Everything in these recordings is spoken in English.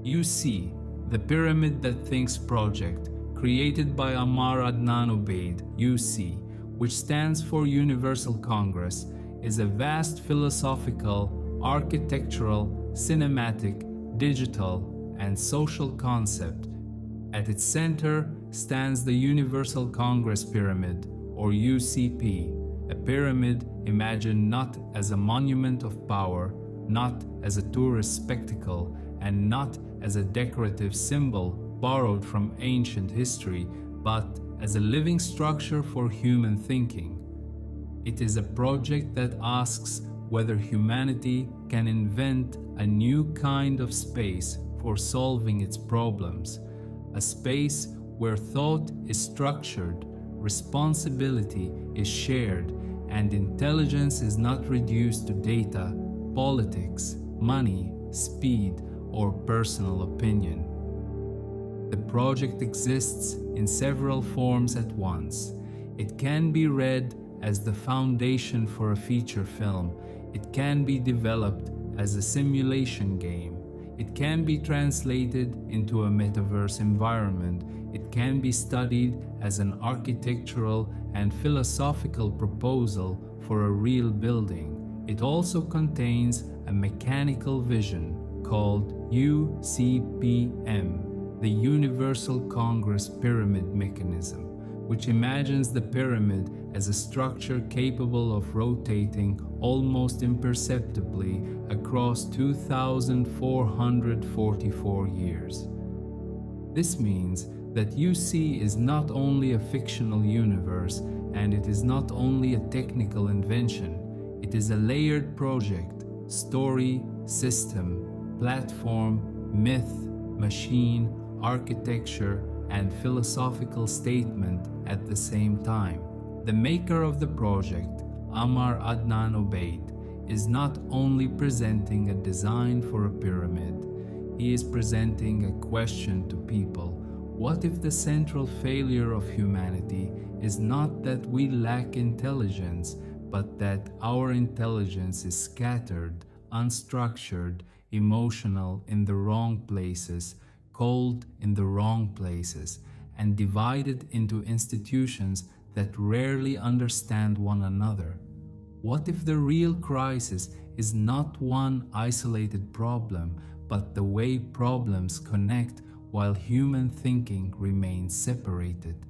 UC, the Pyramid That Thinks project, created by Ammar Adnan Obeid, UC, which stands for Universal Congress, is a vast philosophical, architectural, cinematic, digital, and social concept. At its center stands the Universal Congress Pyramid, or UCP, a pyramid imagined not as a monument of power, not as a tourist spectacle, and not as a decorative symbol borrowed from ancient history, but as a living structure for human thinking. It is a project that asks whether humanity can invent a new kind of space for solving its problems, a space where thought is structured, responsibility is shared, and intelligence is not reduced to data, politics, money, speed, or personal opinion. The project exists in several forms at once. It can be read as the foundation for a feature film. It can be developed as a simulation game. It can be translated into a metaverse environment. It can be studied as an architectural and philosophical proposal for a real building. It also contains a mechanical vision called UCPM, the Universal Congress Pyramid Mechanism, which imagines the pyramid as a structure capable of rotating almost imperceptibly across 2,444 years. This means that UC is not only a fictional universe, and it is not only a technical invention. It is a layered project, story, system, platform, myth, machine, architecture, and philosophical statement at the same time. The maker of the project, Ammar Adnan Obeid, is not only presenting a design for a pyramid, he is presenting a question to people. What if the central failure of humanity is not that we lack intelligence, but that our intelligence is scattered, unstructured, emotional in the wrong places, cold in the wrong places, and divided into institutions that rarely understand one another? What if the real crisis is not one isolated problem, but the way problems connect while human thinking remains separated?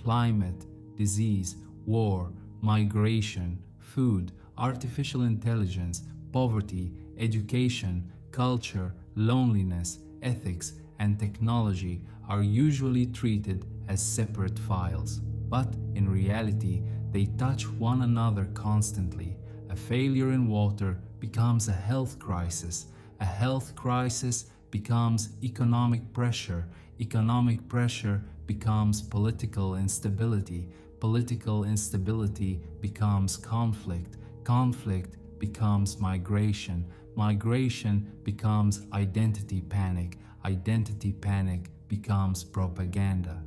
Climate, disease, war, migration, food, artificial intelligence, poverty, education, culture, loneliness, ethics, and technology are usually treated as separate files, but in reality, they touch one another constantly. A failure in water becomes a health crisis. A health crisis becomes economic pressure. Economic pressure becomes political instability. Political instability becomes conflict. Conflict becomes migration. Migration becomes identity panic. Identity panic becomes propaganda.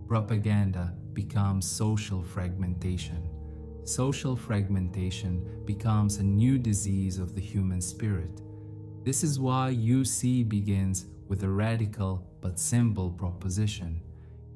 Propaganda becomes social fragmentation. Social fragmentation becomes a new disease of the human spirit. This is why UC begins with a radical but simple proposition.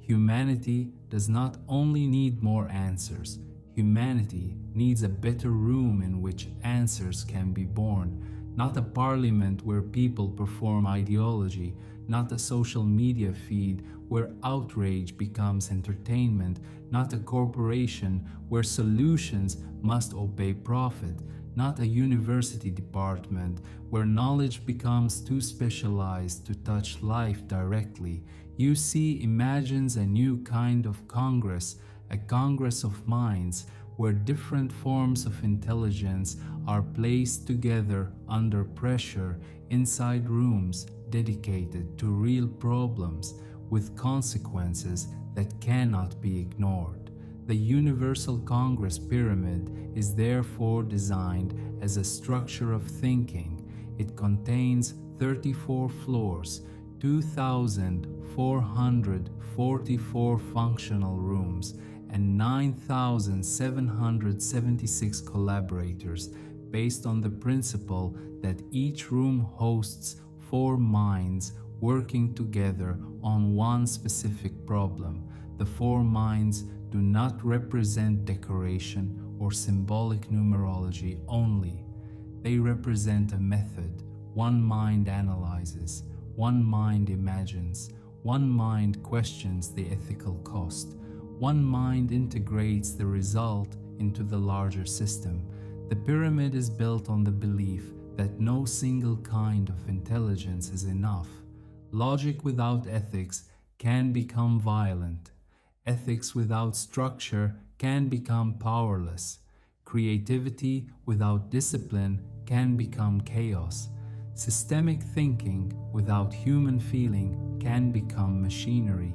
Humanity does not only need more answers, humanity needs a better room in which answers can be born. Not a parliament where people perform ideology, not a social media feed where outrage becomes entertainment, not a corporation where solutions must obey profit, not a university department where knowledge becomes too specialized to touch life directly. UC imagines a new kind of Congress, a Congress of minds, where different forms of intelligence are placed together under pressure inside rooms dedicated to real problems with consequences that cannot be ignored. The Universal Congress Pyramid is therefore designed as a structure of thinking. It contains 34 floors, 2,444 functional rooms, and 9,776 collaborators, based on the principle that each room hosts 4 minds working together on one specific problem. The four minds do not represent decoration or symbolic numerology only. They represent a method. One mind analyzes, one mind imagines, one mind questions the ethical cost, one mind integrates the result into the larger system. The pyramid is built on the belief that no single kind of intelligence is enough. Logic without ethics can become violent. Ethics without structure can become powerless. Creativity without discipline can become chaos. Systemic thinking without human feeling can become machinery.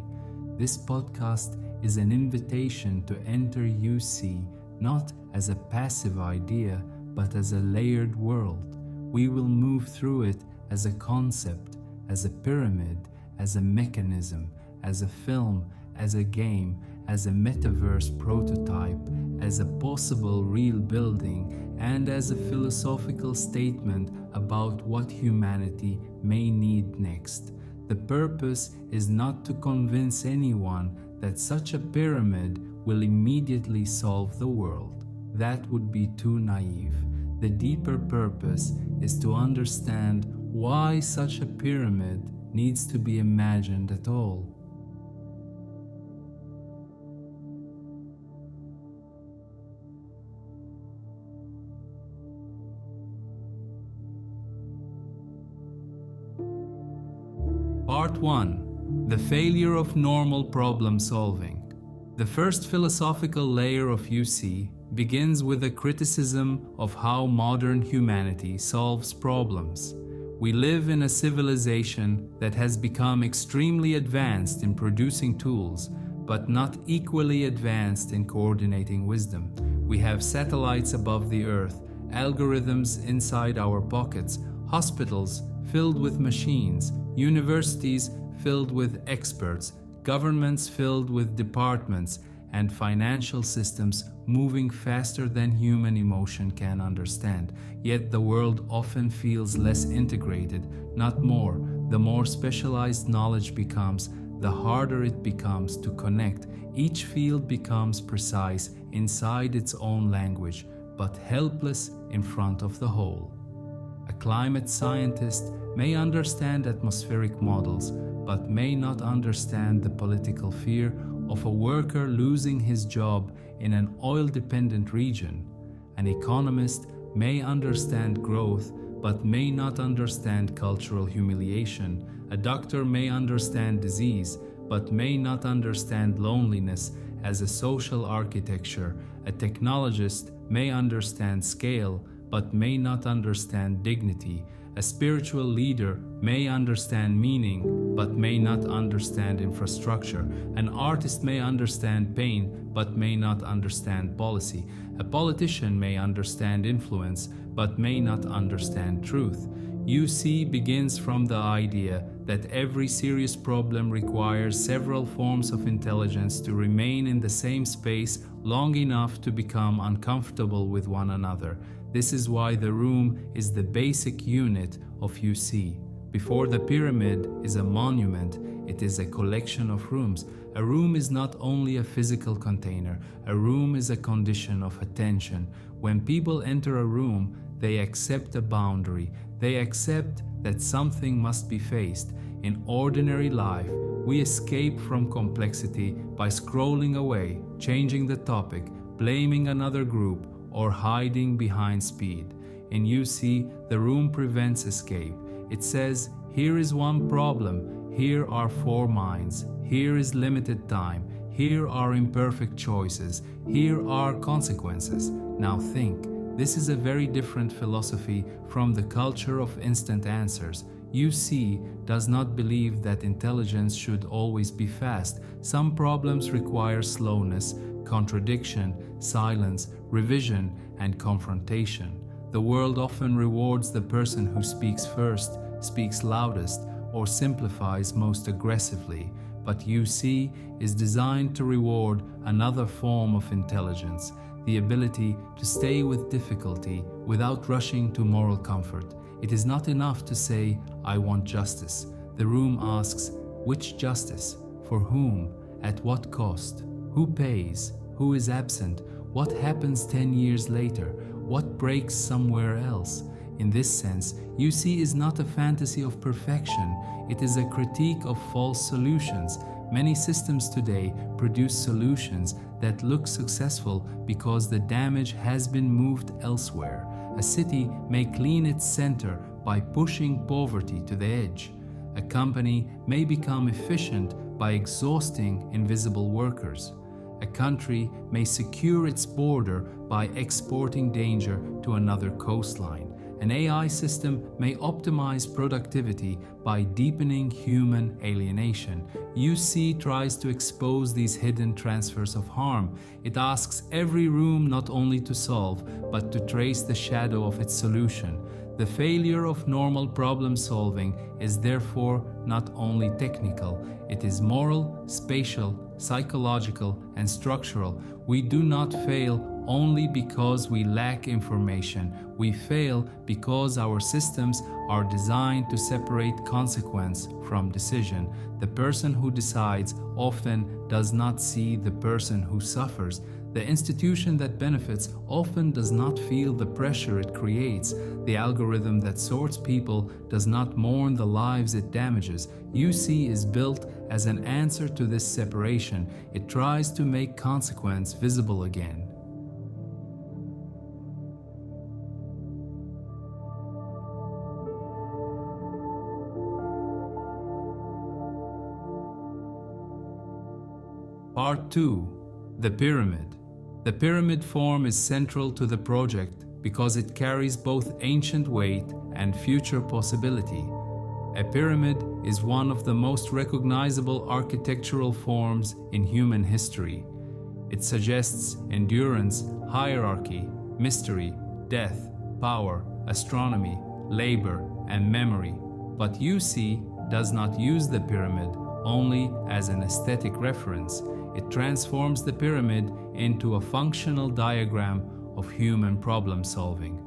This podcast is an invitation to enter UC not as a passive idea, but as a layered world. We will move through it as a concept, as a pyramid, as a mechanism, as a film, as a game, as a metaverse prototype, as a possible real building, and as a philosophical statement about what humanity may need next. The purpose is not to convince anyone that such a pyramid will immediately solve the world. That would be too naive. The deeper purpose is to understand why such a pyramid needs to be imagined at all. Part 1. The failure of normal problem solving. The first philosophical layer of UC begins with a criticism of how modern humanity solves problems. We live in a civilization that has become extremely advanced in producing tools, but not equally advanced in coordinating wisdom. We have satellites above the earth, algorithms inside our pockets, hospitals filled with machines, universities filled with experts, governments filled with departments, and financial systems moving faster than human emotion can understand. Yet the world often feels less integrated, not more. The more specialized knowledge becomes, the harder it becomes to connect. Each field becomes precise inside its own language, but helpless in front of the whole. A climate scientist may understand atmospheric models, but may not understand the political fear of a worker losing his job in an oil-dependent region. An economist may understand growth, but may not understand cultural humiliation. A doctor may understand disease, but may not understand loneliness as a social architecture. A technologist may understand scale, but may not understand dignity. A spiritual leader may understand meaning, but may not understand infrastructure. An artist may understand pain, but may not understand policy. A politician may understand influence, but may not understand truth. UC begins from the idea that every serious problem requires several forms of intelligence to remain in the same space long enough to become uncomfortable with one another. This is why the room is the basic unit of UC. Before the pyramid is a monument, it is a collection of rooms. A room is not only a physical container, a room is a condition of attention. When people enter a room, they accept a boundary. They accept that something must be faced. In ordinary life, we escape from complexity by scrolling away, changing the topic, blaming another group, or hiding behind speed. In UC, the room prevents escape. It says, here is one problem, here are four minds, here is limited time, here are imperfect choices, here are consequences. Now think, this is a very different philosophy from the culture of instant answers. UC does not believe that intelligence should always be fast. Some problems require slowness, contradiction, silence, revision, and confrontation. The world often rewards the person who speaks first, speaks loudest, or simplifies most aggressively. But UC is designed to reward another form of intelligence, the ability to stay with difficulty without rushing to moral comfort. It is not enough to say, I want justice. The room asks, which justice? For whom? At what cost? Who pays? Who is absent? What happens 10 years later? What breaks somewhere else? In this sense, UC is not a fantasy of perfection, it is a critique of false solutions. Many systems today produce solutions that look successful because the damage has been moved elsewhere. A city may clean its center by pushing poverty to the edge. A company may become efficient by exhausting invisible workers. A country may secure its border by exporting danger to another coastline. An AI system may optimize productivity by deepening human alienation. UC tries to expose these hidden transfers of harm. It asks every room not only to solve, but to trace the shadow of its solution. The failure of normal problem solving is therefore not only technical, it is moral, spatial, psychological, and structural. We do not fail only because we lack information. We fail because our systems are designed to separate consequence from decision. The person who decides often does not see the person who suffers. The institution that benefits often does not feel the pressure it creates. The algorithm that sorts people does not mourn the lives it damages. UC is built as an answer to this separation. It tries to make consequence visible again. Part 2. The Pyramid. The pyramid form is central to the project because it carries both ancient weight and future possibility. A pyramid is one of the most recognizable architectural forms in human history. It suggests endurance, hierarchy, mystery, death, power, astronomy, labor, and memory. But UC does not use the pyramid only as an aesthetic reference. It transforms the pyramid into a functional diagram of human problem solving.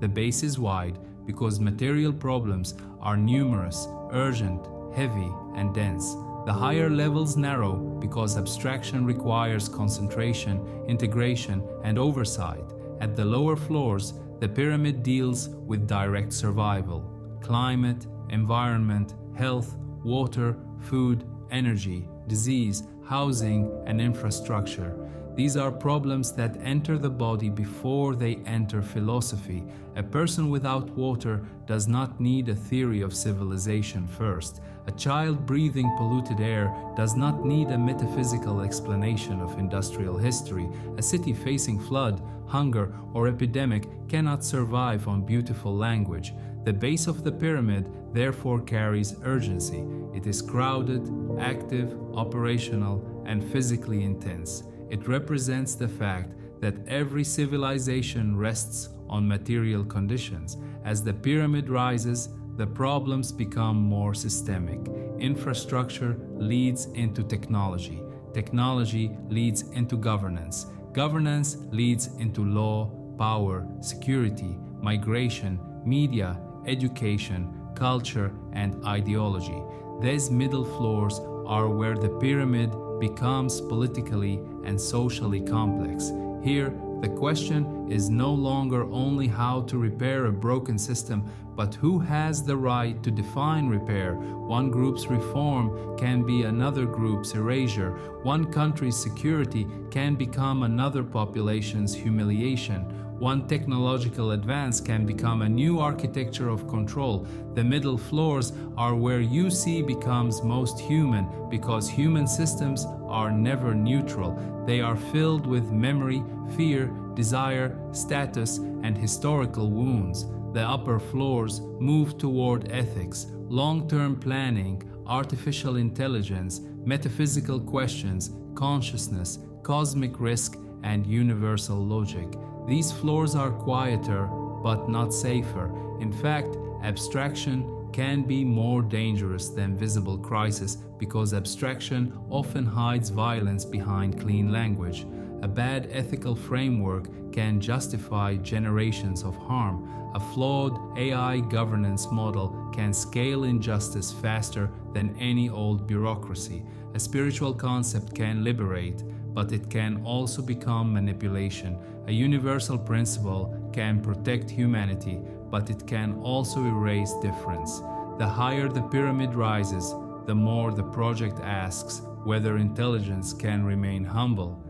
The base is wide because material problems are numerous, urgent, heavy, and dense. The higher levels narrow because abstraction requires concentration, integration, and oversight. At the lower floors, the pyramid deals with direct survival, climate, environment, health, water, food, energy, disease, housing, and infrastructure. These are problems that enter the body before they enter philosophy. A person without water does not need a theory of civilization first. A child breathing polluted air does not need a metaphysical explanation of industrial history. A city facing flood, hunger, or epidemic cannot survive on beautiful language. The base of the pyramid therefore carries urgency. It is crowded, active, operational, and physically intense. It represents the fact that every civilization rests on material conditions. As the pyramid rises, the problems become more systemic. Infrastructure leads into technology. Technology leads into governance. Governance leads into law, power, security, migration, media, education, culture, and ideology. These middle floors are where the pyramid becomes politically and socially complex. Here, the question is no longer only how to repair a broken system, but who has the right to define repair. One group's reform can be another group's erasure. One country's security can become another population's humiliation. One technological advance can become a new architecture of control. The middle floors are where UC becomes most human because human systems are never neutral. They are filled with memory, fear, desire, status, and historical wounds. The upper floors move toward ethics, long-term planning, artificial intelligence, metaphysical questions, consciousness, cosmic risk, and universal logic. These floors are quieter, but not safer. In fact, abstraction can be more dangerous than visible crisis because abstraction often hides violence behind clean language. A bad ethical framework can justify generations of harm. A flawed AI governance model can scale injustice faster than any old bureaucracy. A spiritual concept can liberate, but it can also become manipulation. A universal principle can protect humanity, but it can also erase difference. The higher the pyramid rises, the more the project asks whether intelligence can remain humble.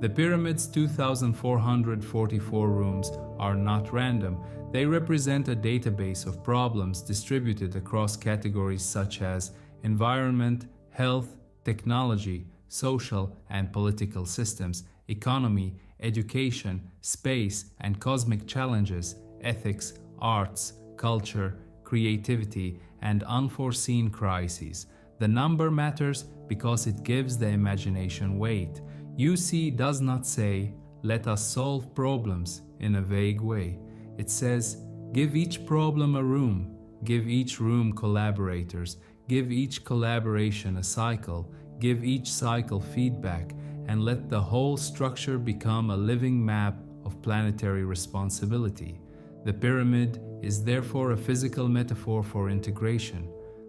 The pyramid's 2,444 rooms are not random. They represent a database of problems distributed across categories such as environment, health, technology, social and political systems, economy, education, space and cosmic challenges, ethics, arts, culture, creativity, and unforeseen crises. The number matters because it gives the imagination weight. UC does not say, "Let us solve problems," in a vague way. It says, "Give each problem a room, give each room collaborators, give each collaboration a cycle, give each cycle feedback, and let the whole structure become a living map of planetary responsibility." The pyramid is therefore a physical metaphor for integration.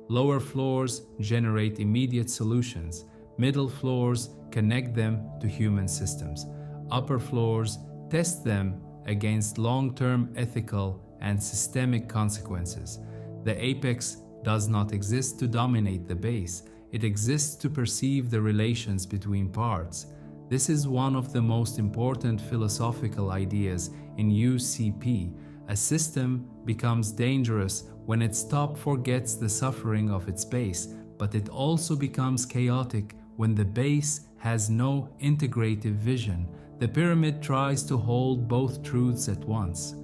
Lower floors generate immediate solutions. Middle floors connect them to human systems. Upper floors test them against long-term ethical and systemic consequences. The apex does not exist to dominate the base. It exists to perceive the relations between parts. This is one of the most important philosophical ideas in UCP. A system becomes dangerous when its top forgets the suffering of its base, but it also becomes chaotic when the base has no integrative vision. The pyramid tries to hold both truths at once.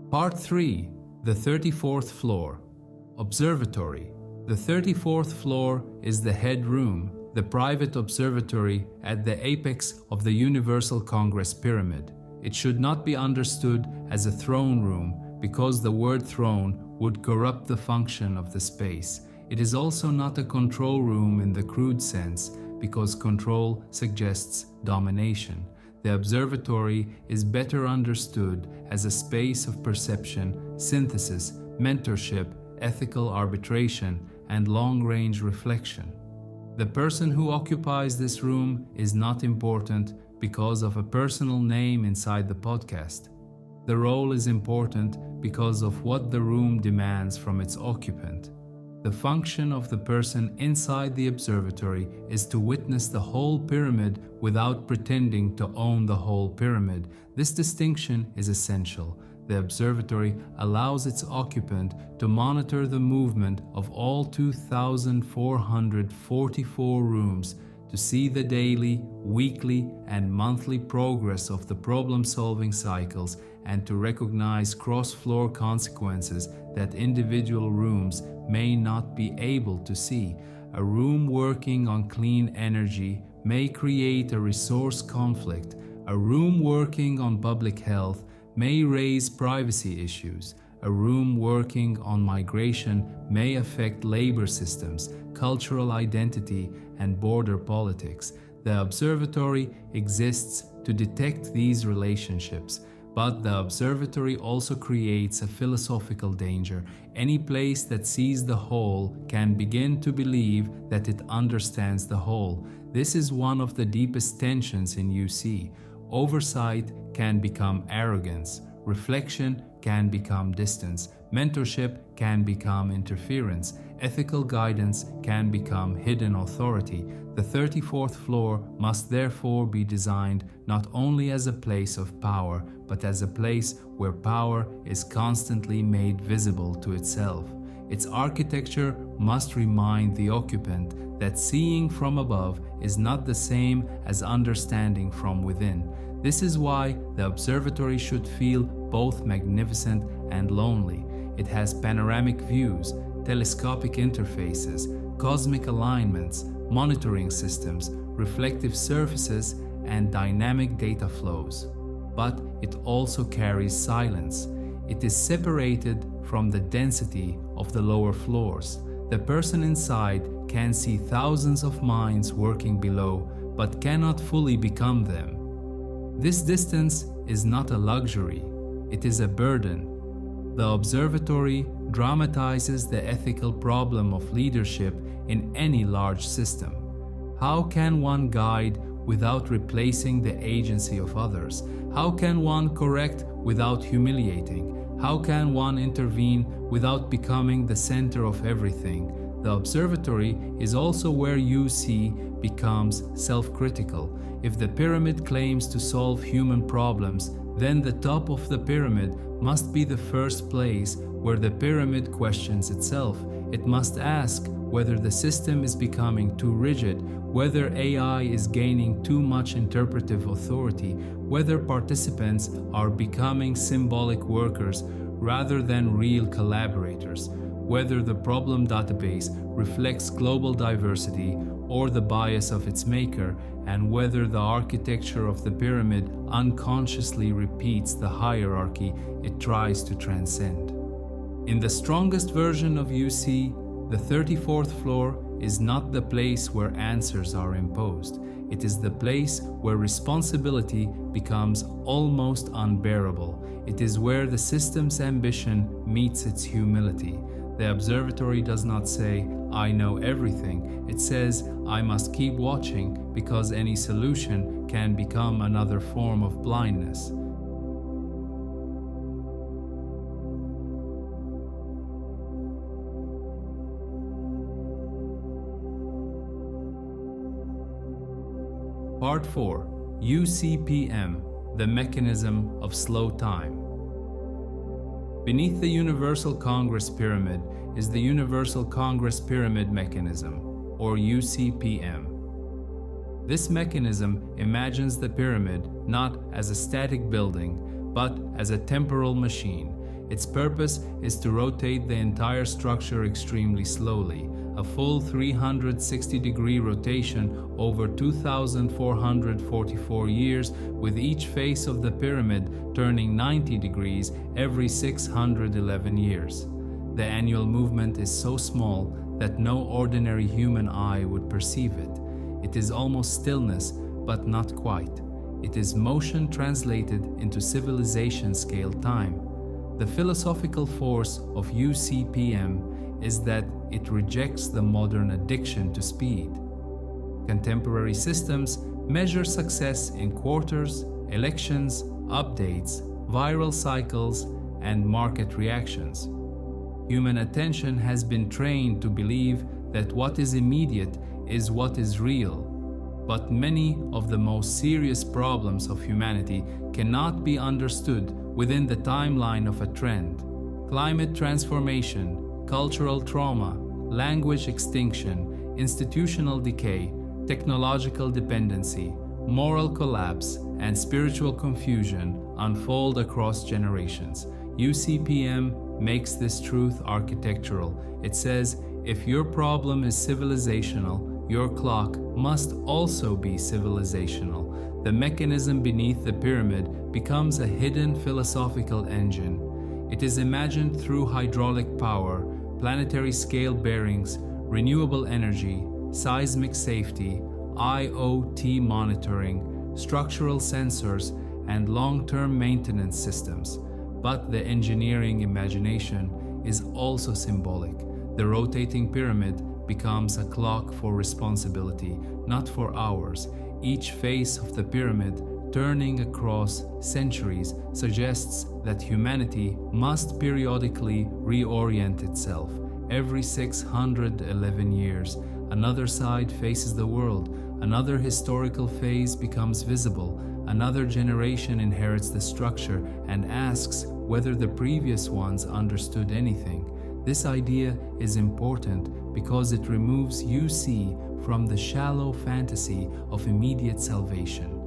Part 3. The 34th floor. Observatory. The 34th floor is the head room, the private observatory at the apex of the Universal Congress Pyramid. It should not be understood as a throne room because the word throne would corrupt the function of the space. It is also not a control room in the crude sense because control suggests domination. The observatory is better understood as a space of perception, synthesis, mentorship, ethical arbitration, and long-range reflection. The person who occupies this room is not important because of a personal name inside the podcast. The role is important because of what the room demands from its occupant. The function of the person inside the observatory is to witness the whole pyramid without pretending to own the whole pyramid. This distinction is essential. The observatory allows its occupant to monitor the movement of all 2,444 rooms, to see the daily, weekly, and monthly progress of the problem-solving cycles, and to recognize cross-floor consequences that individual rooms may not be able to see. A room working on clean energy may create a resource conflict. A room working on public health may raise privacy issues. A room working on migration may affect labor systems, cultural identity, and border politics. The observatory exists to detect these relationships. But the observatory also creates a philosophical danger. Any place that sees the whole can begin to believe that it understands the whole. This is one of the deepest tensions in UC. Oversight can become arrogance. Reflection can become distance. Mentorship can become interference. Ethical guidance can become hidden authority. The 34th floor must therefore be designed not only as a place of power, but as a place where power is constantly made visible to itself. Its architecture must remind the occupant that seeing from above is not the same as understanding from within. This is why the observatory should feel both magnificent and lonely. It has panoramic views, telescopic interfaces, cosmic alignments, monitoring systems, reflective surfaces, and dynamic data flows. But it also carries silence. It is separated from the density of the lower floors. The person inside can see thousands of minds working below, but cannot fully become them. This distance is not a luxury, it is a burden. The observatory dramatizes the ethical problem of leadership in any large system. How can one guide without replacing the agency of others? How can one correct without humiliating? How can one intervene without becoming the center of everything? The observatory is also where UC becomes self-critical. If the pyramid claims to solve human problems, then the top of the pyramid must be the first place where the pyramid questions itself. It must ask whether the system is becoming too rigid, whether AI is gaining too much interpretive authority, whether participants are becoming symbolic workers rather than real collaborators, whether the problem database reflects global diversity or the bias of its maker, and whether the architecture of the pyramid unconsciously repeats the hierarchy it tries to transcend. In the strongest version of UC, the 34th floor is not the place where answers are imposed. It is the place where responsibility becomes almost unbearable. It is where the system's ambition meets its humility. The observatory does not say, "I know everything." It says, "I must keep watching because any solution can become another form of blindness." Part 4. UCPM, the mechanism of slow time. Beneath the Universal Congress Pyramid is the Universal Congress Pyramid Mechanism, or UCPM. This mechanism imagines the pyramid not as a static building, but as a temporal machine. Its purpose is to rotate the entire structure extremely slowly, a full 360-degree rotation over 2,444 years, with each face of the pyramid turning 90 degrees every 611 years. The annual movement is so small that no ordinary human eye would perceive it. It is almost stillness, but not quite. It is motion translated into civilization-scale time. The philosophical force of UCPM is that it rejects the modern addiction to speed. Contemporary systems measure success in quarters, elections, updates, viral cycles, and market reactions. Human attention has been trained to believe that what is immediate is what is real. But many of the most serious problems of humanity cannot be understood within the timeline of a trend. Climate transformation, cultural trauma, language extinction, institutional decay, technological dependency, moral collapse, and spiritual confusion unfold across generations. UCPM makes this truth architectural. It says, if your problem is civilizational, your clock must also be civilizational. The mechanism beneath the pyramid becomes a hidden philosophical engine. It is imagined through hydraulic power, planetary scale bearings, renewable energy, seismic safety, IoT monitoring, structural sensors, and long-term maintenance systems. But the engineering imagination is also symbolic. The rotating pyramid becomes a clock for responsibility, not for hours. Each face of the pyramid, turning across centuries, suggests that humanity must periodically reorient itself. Every 611 years, another side faces the world, another historical phase becomes visible, another generation inherits the structure and asks whether the previous ones understood anything. This idea is important because it removes UC from the shallow fantasy of immediate salvation.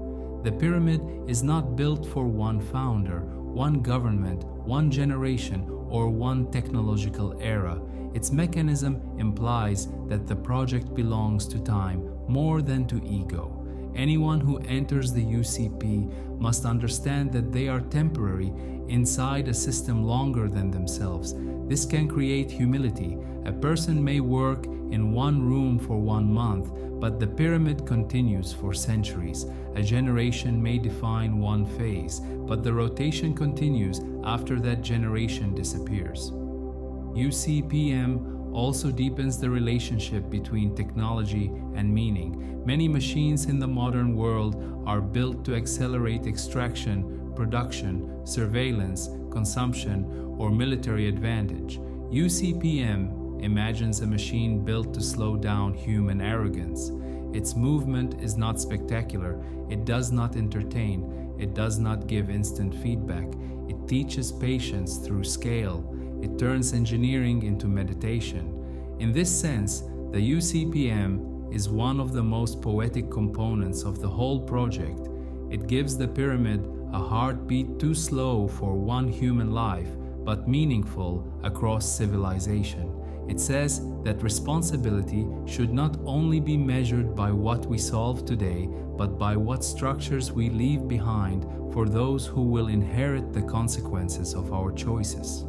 The pyramid is not built for one founder, one government, one generation, or one technological era. Its mechanism implies that the project belongs to time more than to ego. Anyone who enters the UCP must understand that they are temporary inside a system longer than themselves. This can create humility. A person may work in one room for 1 month, but the pyramid continues for centuries. A generation may define one phase, but the rotation continues after that generation disappears. UCPM also deepens the relationship between technology and meaning. Many machines in the modern world are built to accelerate extraction, production, surveillance, consumption, or military advantage. UCPM imagines a machine built to slow down human arrogance. Its movement is not spectacular, it does not entertain, it does not give instant feedback, it teaches patience through scale, it turns engineering into meditation. In this sense, the UCPM is one of the most poetic components of the whole project. It gives the pyramid a heartbeat too slow for one human life, but meaningful across civilization. It says that responsibility should not only be measured by what we solve today, but by what structures we leave behind for those who will inherit the consequences of our choices.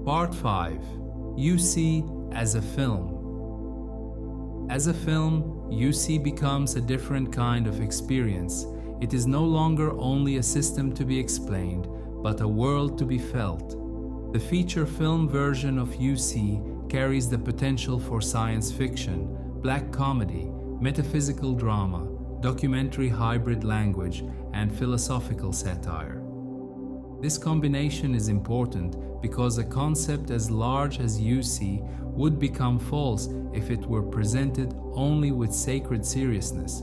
Part 5. UC as a film. As a film, UC becomes a different kind of experience. It is no longer only a system to be explained, but a world to be felt. The feature film version of UC carries the potential for science fiction, black comedy, metaphysical drama, documentary hybrid language, and philosophical satire. This combination is important because a concept as large as UC would become false if it were presented only with sacred seriousness.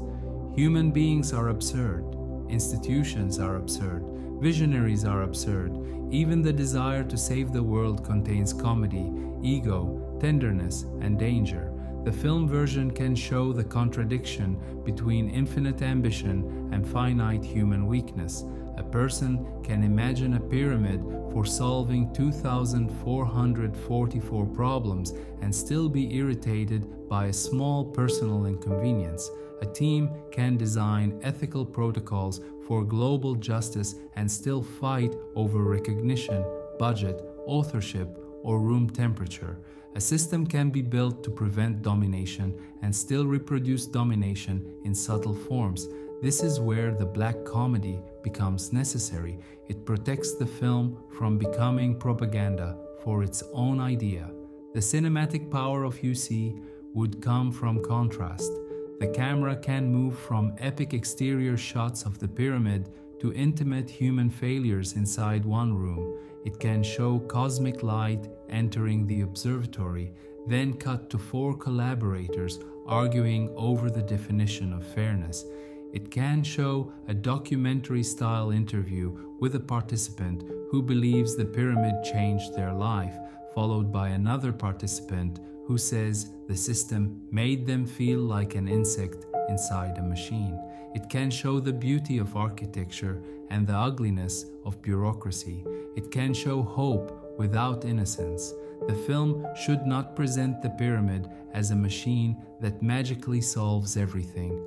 Human beings are absurd, institutions are absurd, visionaries are absurd. Even the desire to save the world contains comedy, ego, tenderness, and danger. The film version can show the contradiction between infinite ambition and finite human weakness. A person can imagine a pyramid for solving 2,444 problems and still be irritated by a small personal inconvenience. A team can design ethical protocols for global justice and still fight over recognition, budget, authorship, or room temperature. A system can be built to prevent domination and still reproduce domination in subtle forms. This is where the black comedy becomes necessary. It protects the film from becoming propaganda for its own idea. The cinematic power of UC would come from contrast. The camera can move from epic exterior shots of the pyramid to intimate human failures inside one room. It can show cosmic light entering the observatory, then cut to 4 collaborators arguing over the definition of fairness. It can show a documentary-style interview with a participant who believes the pyramid changed their life, followed by another participant who says the system made them feel like an insect inside a machine. It can show the beauty of architecture and the ugliness of bureaucracy. It can show hope without innocence. The film should not present the pyramid as a machine that magically solves everything.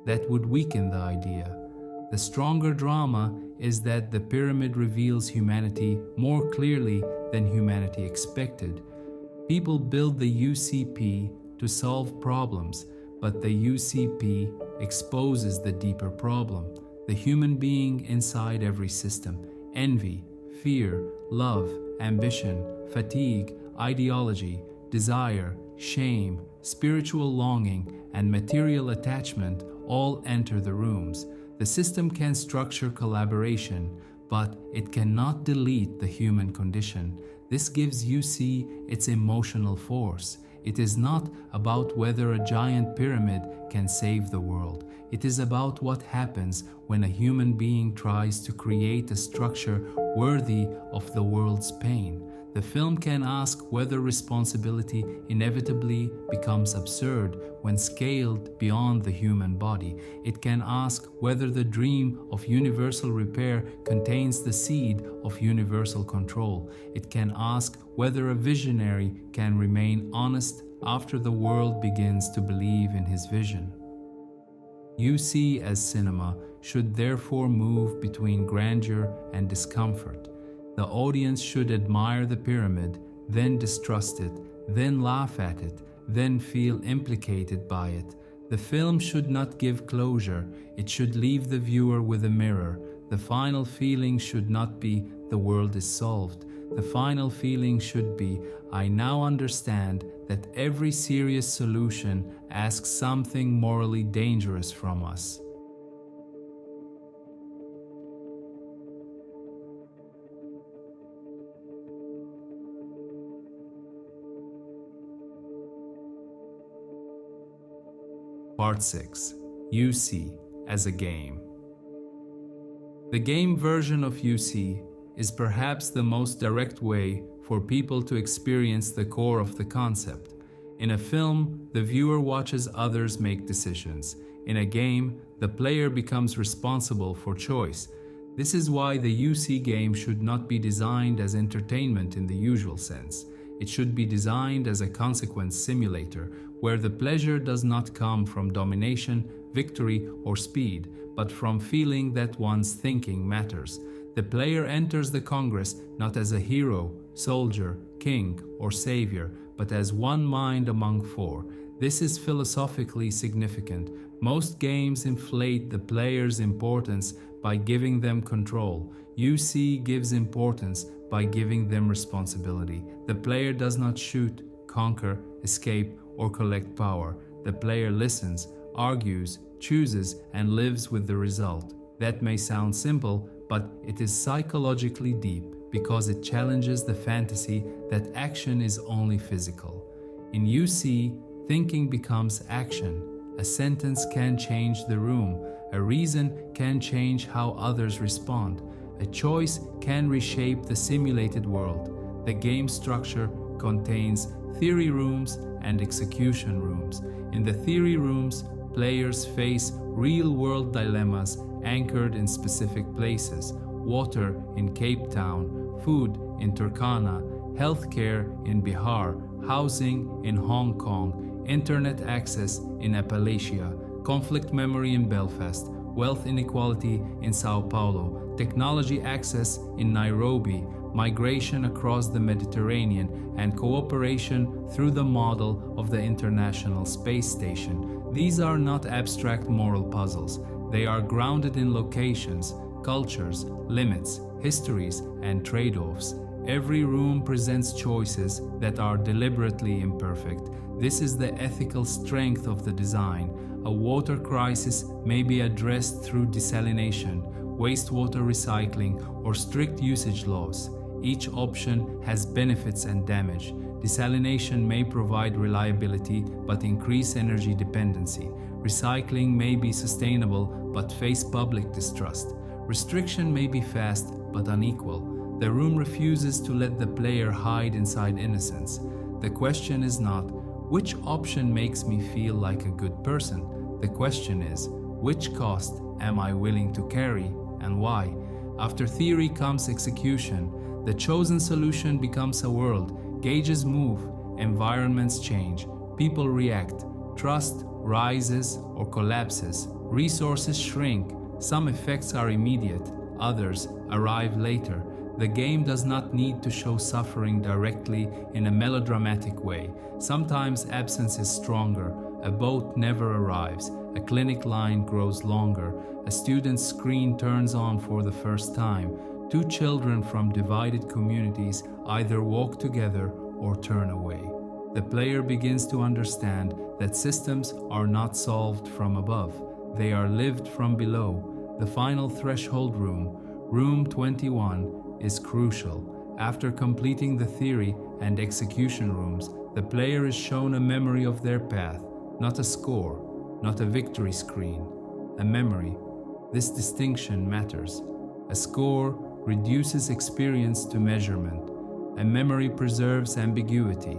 That would weaken the idea. The stronger drama is that the pyramid reveals humanity more clearly than humanity expected. People build the UCP to solve problems, but the UCP exposes the deeper problem, the human being inside every system. Envy, fear, love, ambition, fatigue, ideology, desire, shame, spiritual longing, and material attachment all enter the rooms. The system can structure collaboration, but it cannot delete the human condition. This gives UC its emotional force. It is not about whether a giant pyramid can save the world. It is about what happens when a human being tries to create a structure worthy of the world's pain. The film can ask whether responsibility inevitably becomes absurd when scaled beyond the human body. It can ask whether the dream of universal repair contains the seed of universal control. It can ask whether a visionary can remain honest after the world begins to believe in his vision. UC as cinema should therefore move between grandeur and discomfort. The audience should admire the pyramid, then distrust it, then laugh at it, then feel implicated by it. The film should not give closure, it should leave the viewer with a mirror. The final feeling should not be, "the world is solved." The final feeling should be, "I now understand that every serious solution asks something morally dangerous from us." Part 6. UC as a game. The game version of UC is perhaps the most direct way for people to experience the core of the concept. In a film, the viewer watches others make decisions. In a game, the player becomes responsible for choice. This is why the UC game should not be designed as entertainment in the usual sense. It should be designed as a consequence simulator, where the pleasure does not come from domination, victory, or speed, but from feeling that one's thinking matters. The player enters the Congress not as a hero, soldier, king, or savior, but as one mind among four. This is philosophically significant. Most games inflate the player's importance by giving them control. UC gives importance by giving them responsibility. The player does not shoot, conquer, escape, or collect power. The player listens, argues, chooses, and lives with the result. That may sound simple, but it is psychologically deep because it challenges the fantasy that action is only physical. In UC, thinking becomes action. A sentence can change the room. A reason can change how others respond. A choice can reshape the simulated world. The game structure contains theory rooms and execution rooms. In the theory rooms, players face real-world dilemmas anchored in specific places: water in Cape Town, food in Turkana, healthcare in Bihar, housing in Hong Kong, internet access in Appalachia, conflict memory in Belfast, wealth inequality in Sao Paulo, technology access in Nairobi, migration across the Mediterranean, and cooperation through the model of the International Space Station. These are not abstract moral puzzles. They are grounded in locations, cultures, limits, histories, and trade-offs. Every room presents choices that are deliberately imperfect. This is the ethical strength of the design. A water crisis may be addressed through desalination, wastewater recycling, or strict usage laws. Each option has benefits and damage. Desalination may provide reliability but increase energy dependency. Recycling may be sustainable but face public distrust. Restriction may be fast but unequal. The room refuses to let the player hide inside innocence. The question is not, which option makes me feel like a good person? The question is, which cost am I willing to carry and why? After theory comes execution. The chosen solution becomes a world. Gauges move, environments change, people react, trust rises or collapses, resources shrink. Some effects are immediate, others arrive later. The game does not need to show suffering directly in a melodramatic way. Sometimes absence is stronger. A boat never arrives. A clinic line grows longer. A student's screen turns on for the first time. Two children from divided communities either walk together or turn away. The player begins to understand that systems are not solved from above. They are lived from below. The final threshold room, Room 21, is crucial. After completing the theory and execution rooms, the player is shown a memory of their path, not a score, not a victory screen, a memory. This distinction matters. A score reduces experience to measurement. A memory preserves ambiguity.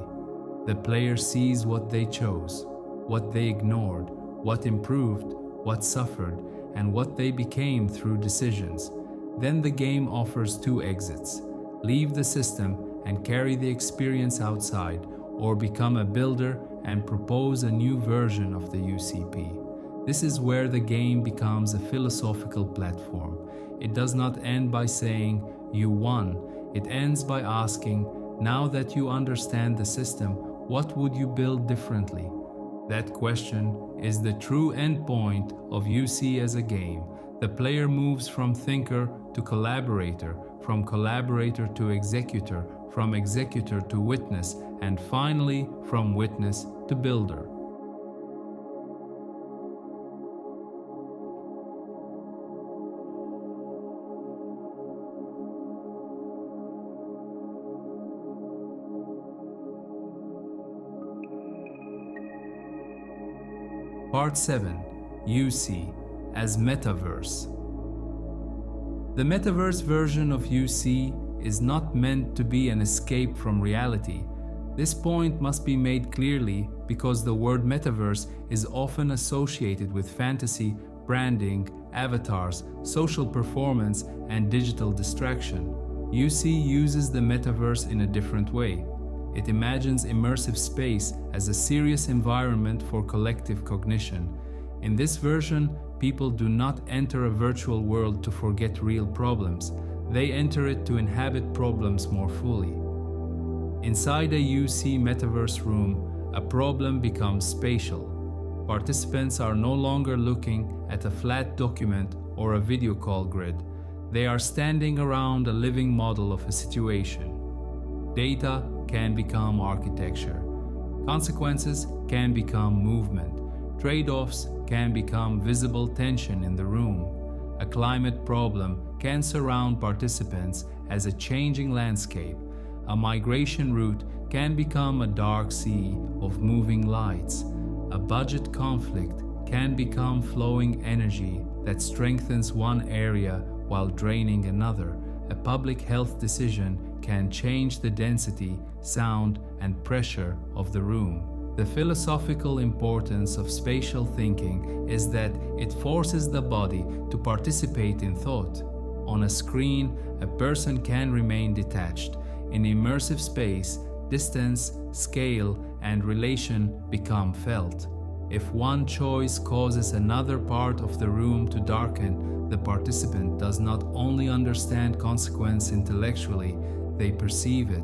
The player sees what they chose, what they ignored, what improved, what suffered, and what they became through decisions. Then the game offers two exits: leave the system and carry the experience outside, or become a builder and propose a new version of the UCP. This is where the game becomes a philosophical platform. It does not end by saying, "You won." It ends by asking, "Now that you understand the system, what would you build differently?" That question is the true endpoint of UC as a game. The player moves from thinker to collaborator, from collaborator to executor, from executor to witness, and finally from witness to builder. Part 7. UC as Metaverse. The Metaverse version of UC is not meant to be an escape from reality. This point must be made clearly because the word Metaverse is often associated with fantasy, branding, avatars, social performance, and digital distraction. UC uses the Metaverse in a different way. It imagines immersive space as a serious environment for collective cognition. In this version, people do not enter a virtual world to forget real problems. They enter it to inhabit problems more fully. Inside a UC metaverse room, a problem becomes spatial. Participants are no longer looking at a flat document or a video call grid. They are standing around a living model of a situation. Data can become architecture. Consequences can become movement. Trade-offs can become visible tension in the room. A climate problem can surround participants as a changing landscape. A migration route can become a dark sea of moving lights. A budget conflict can become flowing energy that strengthens one area while draining another. A public health decision can change the density, sound, and pressure of the room. The philosophical importance of spatial thinking is that it forces the body to participate in thought. On a screen, a person can remain detached. In immersive space, distance, scale, and relation become felt. If one choice causes another part of the room to darken, the participant does not only understand consequence intellectually, they perceive it.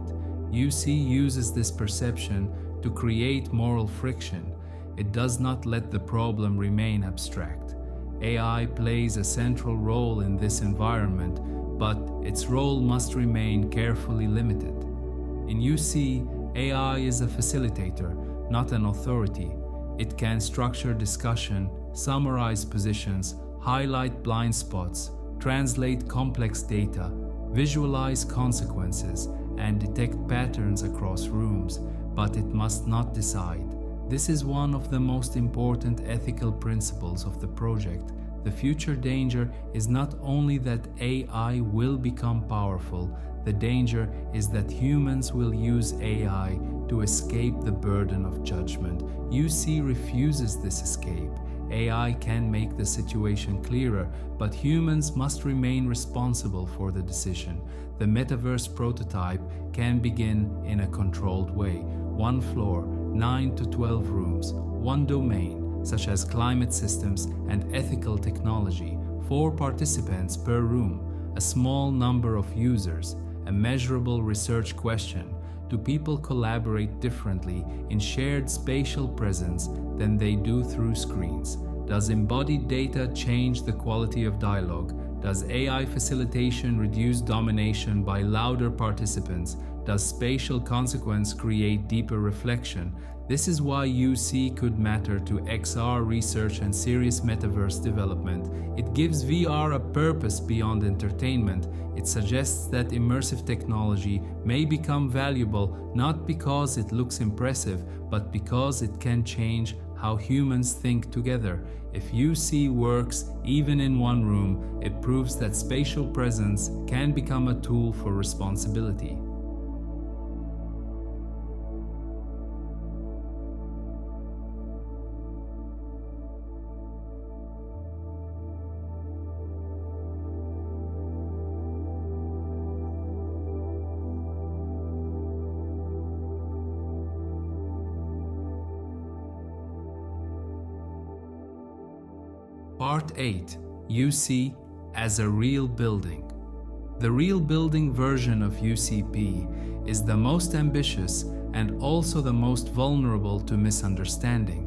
UC uses this perception to create moral friction. It does not let the problem remain abstract. AI plays a central role in this environment, but its role must remain carefully limited. In UC, AI is a facilitator, not an authority. It can structure discussion, summarize positions, highlight blind spots, translate complex data, visualize consequences, and detect patterns across rooms, but it must not decide. This is one of the most important ethical principles of the project. The future danger is not only that AI will become powerful, the danger is that humans will use AI to escape the burden of judgment. UC refuses this escape. AI can make the situation clearer, but humans must remain responsible for the decision. The metaverse prototype can begin in a controlled way. One floor, 9 to 12 rooms, one domain, such as climate systems and ethical technology, 4 participants per room, a small number of users, a measurable research question. Do people collaborate differently in shared spatial presence than they do through screens? Does embodied data change the quality of dialogue? Does AI facilitation reduce domination by louder participants? Does spatial consequence create deeper reflection? This is why UC could matter to XR research and serious metaverse development. It gives VR a purpose beyond entertainment. It suggests that immersive technology may become valuable not because it looks impressive, but because it can change how humans think together. If UC works even in one room, it proves that spatial presence can become a tool for responsibility. Part 8. UC as a real building. The real building version of UCP is the most ambitious and also the most vulnerable to misunderstanding.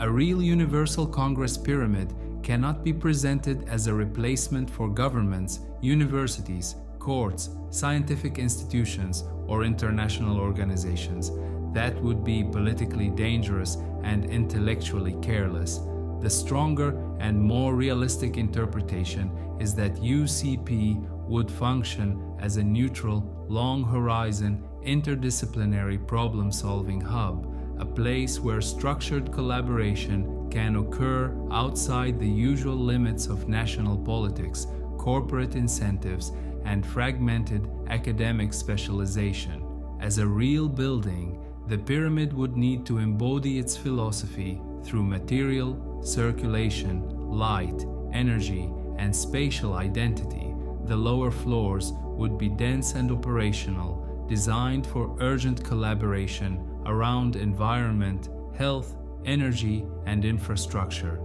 A real Universal Congress pyramid cannot be presented as a replacement for governments, universities, courts, scientific institutions, or international organizations. That would be politically dangerous and intellectually careless. The stronger and more realistic interpretation is that UCP would function as a neutral, long-horizon, interdisciplinary problem-solving hub, a place where structured collaboration can occur outside the usual limits of national politics, corporate incentives, and fragmented academic specialization. As a real building, the pyramid would need to embody its philosophy through material, circulation, light, energy, and spatial identity. The lower floors would be dense and operational, designed for urgent collaboration around environment, health, energy, and infrastructure.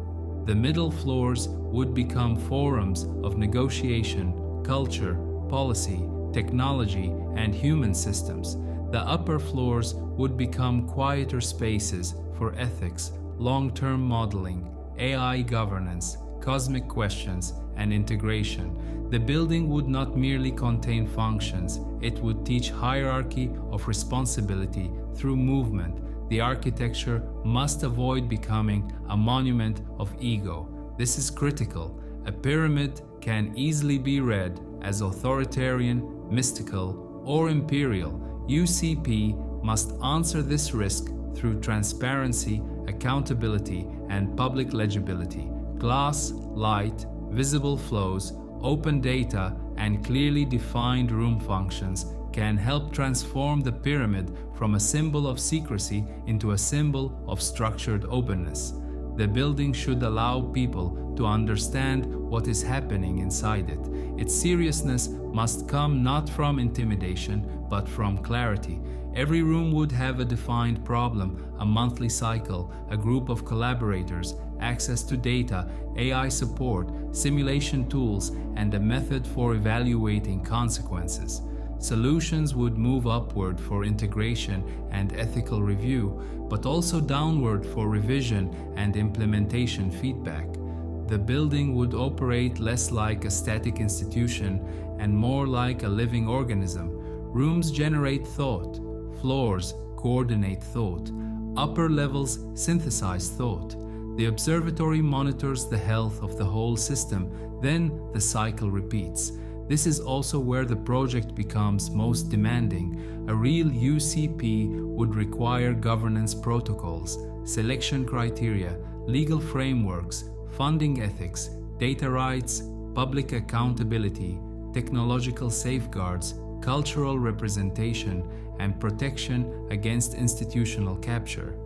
The middle floors would become forums of negotiation, culture, policy, technology, and human systems. The upper floors would become quieter spaces for ethics, long-term modeling, AI governance, cosmic questions, and integration. The building would not merely contain functions, it would teach hierarchy of responsibility through movement. The architecture must avoid becoming a monument of ego. This is critical. A pyramid can easily be read as authoritarian, mystical, or imperial. UCP must answer this risk through transparency, accountability, and public legibility. Glass, light, visible flows, open data, and clearly defined room functions can help transform the pyramid from a symbol of secrecy into a symbol of structured openness. The building should allow people to understand what is happening inside it. Its seriousness must come not from intimidation, but from clarity. Every room would have a defined problem, a monthly cycle, a group of collaborators, access to data, AI support, simulation tools, and a method for evaluating consequences. Solutions would move upward for integration and ethical review, but also downward for revision and implementation feedback. The building would operate less like a static institution and more like a living organism. Rooms generate thought, floors coordinate thought, upper levels synthesize thought. The observatory monitors the health of the whole system, then the cycle repeats. This is also where the project becomes most demanding. A real UCP would require governance protocols, selection criteria, legal frameworks, funding ethics, data rights, public accountability, technological safeguards, cultural representation, and protection against institutional capture.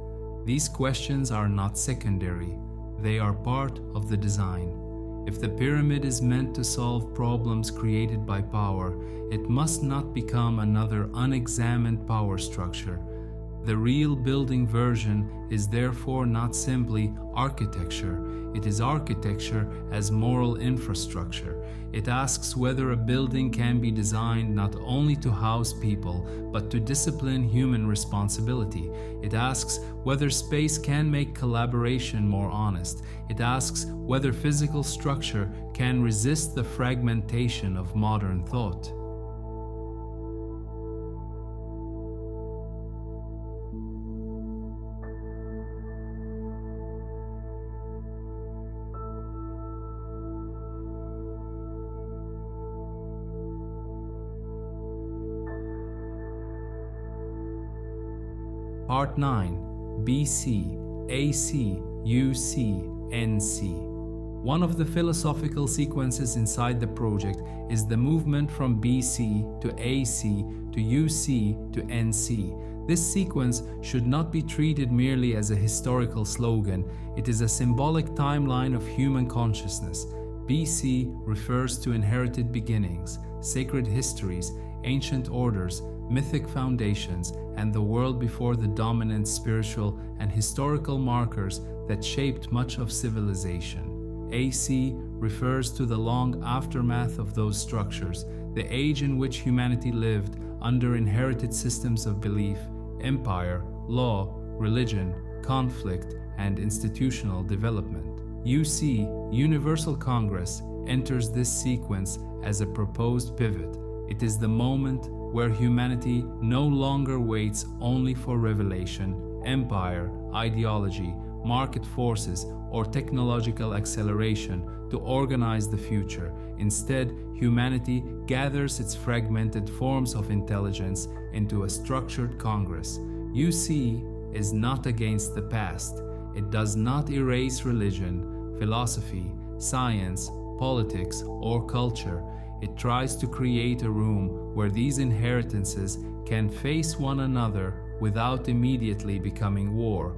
These questions are not secondary, they are part of the design. If the pyramid is meant to solve problems created by power, it must not become another unexamined power structure. The real building version is therefore not simply architecture, it is architecture as moral infrastructure. It asks whether a building can be designed not only to house people, but to discipline human responsibility. It asks whether space can make collaboration more honest. It asks whether physical structure can resist the fragmentation of modern thought. Part 9. BC, AC, UC, NC. One of the philosophical sequences inside the project is the movement from BC to AC to UC to NC. This sequence should not be treated merely as a historical slogan, it is a symbolic timeline of human consciousness. BC refers to inherited beginnings, sacred histories, ancient orders, mythic foundations, and the world before the dominant spiritual and historical markers that shaped much of civilization. AC refers to the long aftermath of those structures, the age in which humanity lived under inherited systems of belief, empire, law, religion, conflict, and institutional development. UC, Universal Congress, enters this sequence as a proposed pivot. It is the moment where humanity no longer waits only for revelation, empire, ideology, market forces, or technological acceleration to organize the future. Instead, humanity gathers its fragmented forms of intelligence into a structured Congress. UC is not against the past. It does not erase religion, philosophy, science, politics, or culture. It tries to create a room where these inheritances can face one another without immediately becoming war.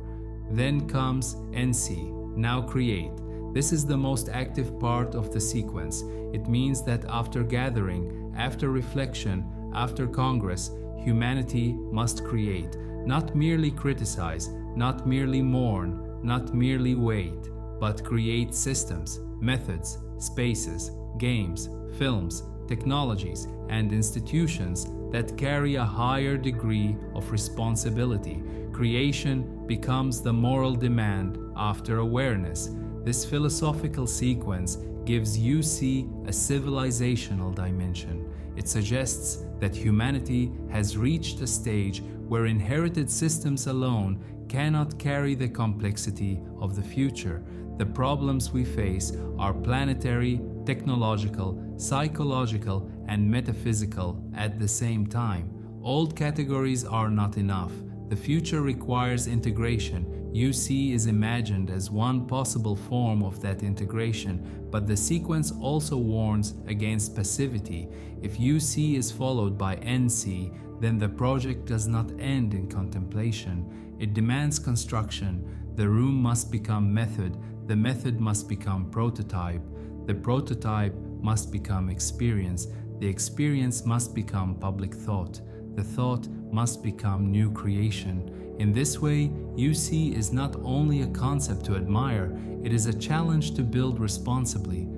Then comes NC, Now Create. This is the most active part of the sequence. It means that after gathering, after reflection, after Congress, humanity must create, not merely criticize, not merely mourn, not merely wait, but create systems, methods, spaces, games, films, technologies, and institutions that carry a higher degree of responsibility. Creation becomes the moral demand after awareness. This philosophical sequence gives UC a civilizational dimension. It suggests that humanity has reached a stage where inherited systems alone cannot carry the complexity of the future. The problems we face are planetary, technological, psychological, and metaphysical at the same time. Old categories are not enough. The future requires integration. UC is imagined as one possible form of that integration, but the sequence also warns against passivity. If UC is followed by NC, then the project does not end in contemplation. It demands construction. The room must become method. The method must become prototype. The prototype must become experience. The experience must become public thought. The thought must become new creation. In this way, UC is not only a concept to admire, it is a challenge to build responsibly.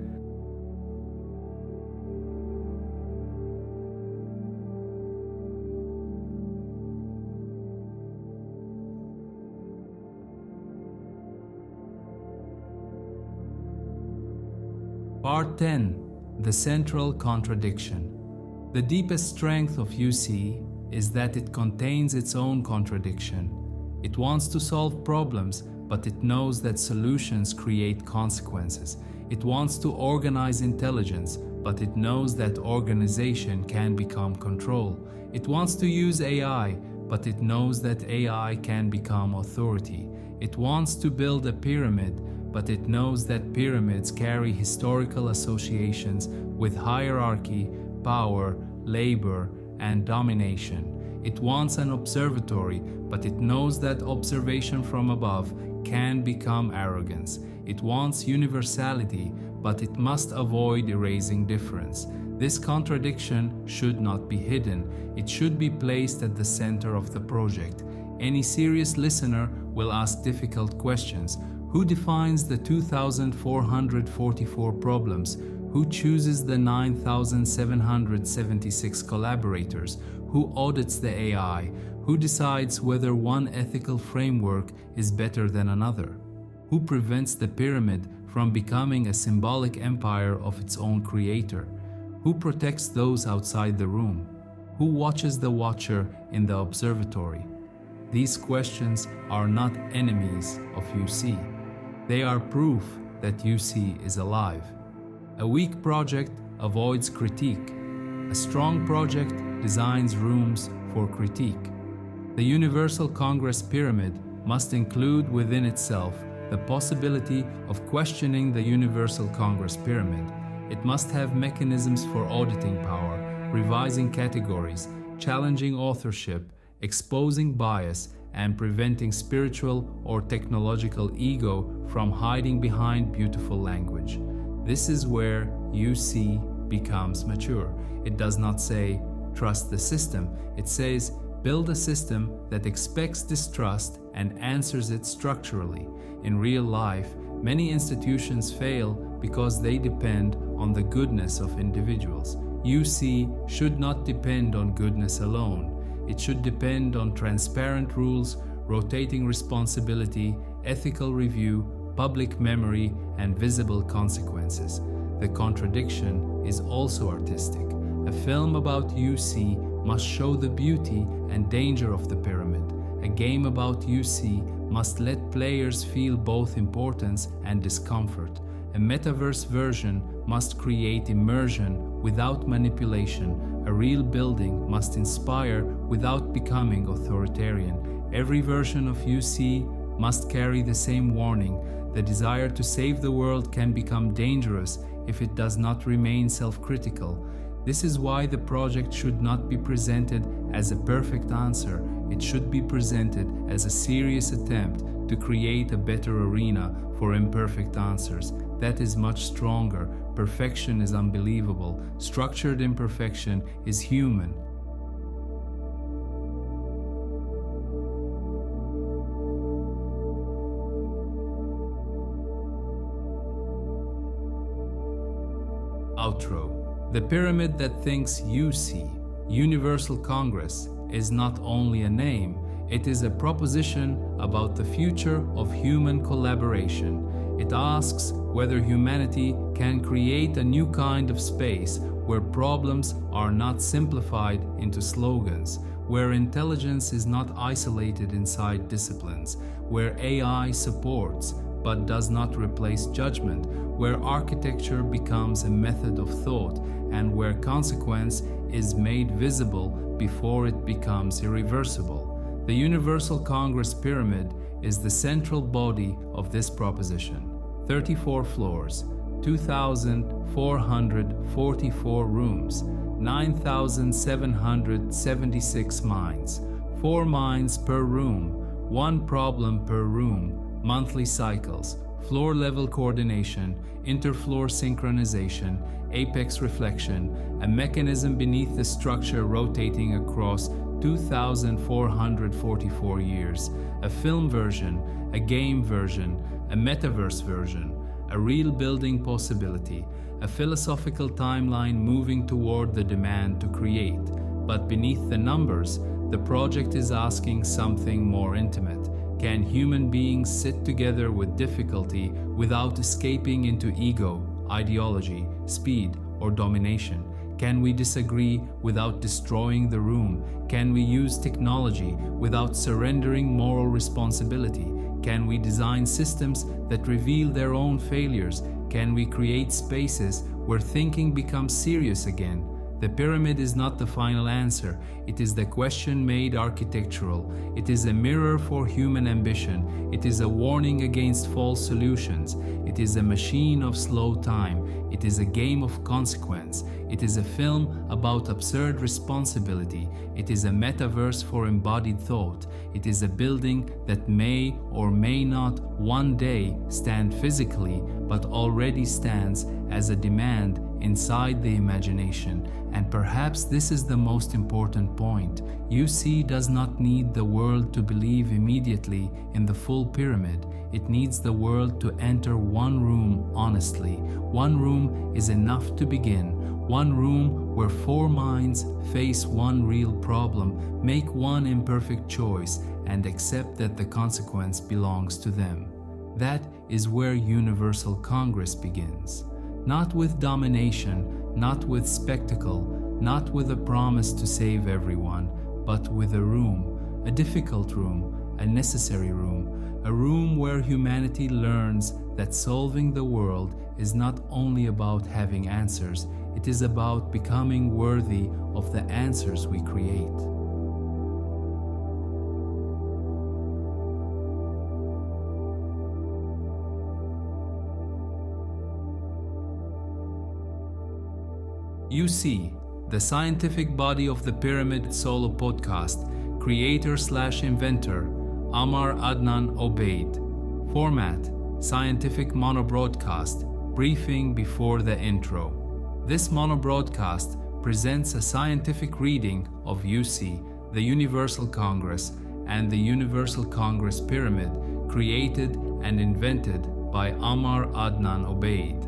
Part 10. The Central Contradiction. The deepest strength of UC is that it contains its own contradiction. It wants to solve problems, but it knows that solutions create consequences. It wants to organize intelligence, but it knows that organization can become control. It wants to use AI, but it knows that AI can become authority. It wants to build a pyramid, but it knows that pyramids carry historical associations with hierarchy, power, labor, and domination. It wants an observatory, but it knows that observation from above can become arrogance. It wants universality, but it must avoid erasing difference. This contradiction should not be hidden. It should be placed at the center of the project. Any serious listener will ask difficult questions. Who defines the 2,444 problems? Who chooses the 9,776 collaborators? Who audits the AI? Who decides whether one ethical framework is better than another? Who prevents the pyramid from becoming a symbolic empire of its own creator? Who protects those outside the room? Who watches the watcher in the observatory? These questions are not enemies of UC. They are proof that UC is alive. A weak project avoids critique. A strong project designs rooms for critique. The Universal Congress Pyramid must include within itself the possibility of questioning the Universal Congress Pyramid. It must have mechanisms for auditing power, revising categories, challenging authorship, exposing bias, and preventing spiritual or technological ego from hiding behind beautiful language. This is where UC becomes mature. It does not say, trust the system. It says, build a system that expects distrust and answers it structurally. In real life, many institutions fail because they depend on the goodness of individuals. UC should not depend on goodness alone. It should depend on transparent rules, rotating responsibility, ethical review, public memory, and visible consequences. The contradiction is also artistic. A film about UC must show the beauty and danger of the pyramid. A game about UC must let players feel both importance and discomfort. A metaverse version must create immersion without manipulation. A real building must inspire without becoming authoritarian. Every version of UC must carry the same warning. The desire to save the world can become dangerous if it does not remain self-critical. This is why the project should not be presented as a perfect answer. It should be presented as a serious attempt to create a better arena for imperfect answers. That is much stronger. Perfection is unbelievable. Structured imperfection is human. Outro. The pyramid that thinks UC, Universal Congress, is not only a name, it is a proposition about the future of human collaboration. It asks whether humanity can create a new kind of space where problems are not simplified into slogans, where intelligence is not isolated inside disciplines, where AI supports but does not replace judgment, where architecture becomes a method of thought, and where consequence is made visible before it becomes irreversible. The Universal Congress Pyramid is the central body of this proposition. 34 floors, 2,444 rooms, 9,776 minds, 4 minds per room, 1 problem per room, monthly cycles, floor-level coordination, interfloor synchronization, apex reflection, a mechanism beneath the structure rotating across 2,444 years, a film version, a game version, a metaverse version, a real building possibility, a philosophical timeline moving toward the demand to create. But beneath the numbers, the project is asking something more intimate. Can human beings sit together with difficulty without escaping into ego, ideology, speed, or domination? Can we disagree without destroying the room? Can we use technology without surrendering moral responsibility? Can we design systems that reveal their own failures? Can we create spaces where thinking becomes serious again? The pyramid is not the final answer. It is the question made architectural. It is a mirror for human ambition. It is a warning against false solutions. It is a machine of slow time. It is a game of consequence. It is a film about absurd responsibility. It is a metaverse for embodied thought. It is a building that may or may not one day stand physically, but already stands as a demand inside the imagination. And perhaps this is the most important point. UC does not need the world to believe immediately in the full pyramid. It needs the world to enter one room honestly. One room is enough to begin. One room where 4 minds face one real problem, make one imperfect choice, and accept that the consequence belongs to them. That is where Universal Congress begins. Not with domination, not with spectacle, not with a promise to save everyone, but with a room, a difficult room, a necessary room, a room where humanity learns that solving the world is not only about having answers, it is about becoming worthy of the answers we create. UC, the scientific body of the Pyramid Solo Podcast, creator/inventor, Ammar Adnan Obeid. Format, scientific monobroadcast, briefing before the intro. This monobroadcast presents a scientific reading of UC, the Universal Congress, and the Universal Congress Pyramid, created and invented by Ammar Adnan Obeid.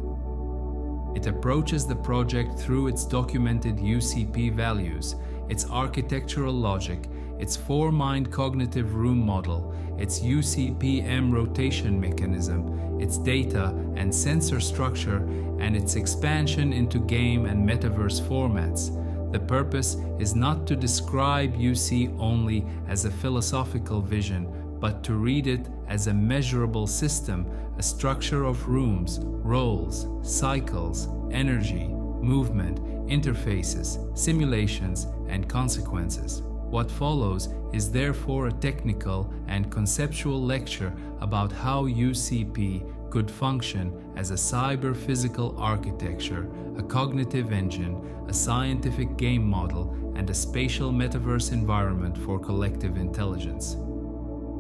It approaches the project through its documented UCP values, its architectural logic, its four-mind cognitive room model, its UCPM rotation mechanism, its data and sensor structure, and its expansion into game and metaverse formats. The purpose is not to describe UC only as a philosophical vision, but to read it as a measurable system, a structure of rooms, roles, cycles, energy, movement, interfaces, simulations, and consequences. What follows is therefore a technical and conceptual lecture about how UCP could function as a cyber-physical architecture, a cognitive engine, a scientific game model, and a spatial metaverse environment for collective intelligence.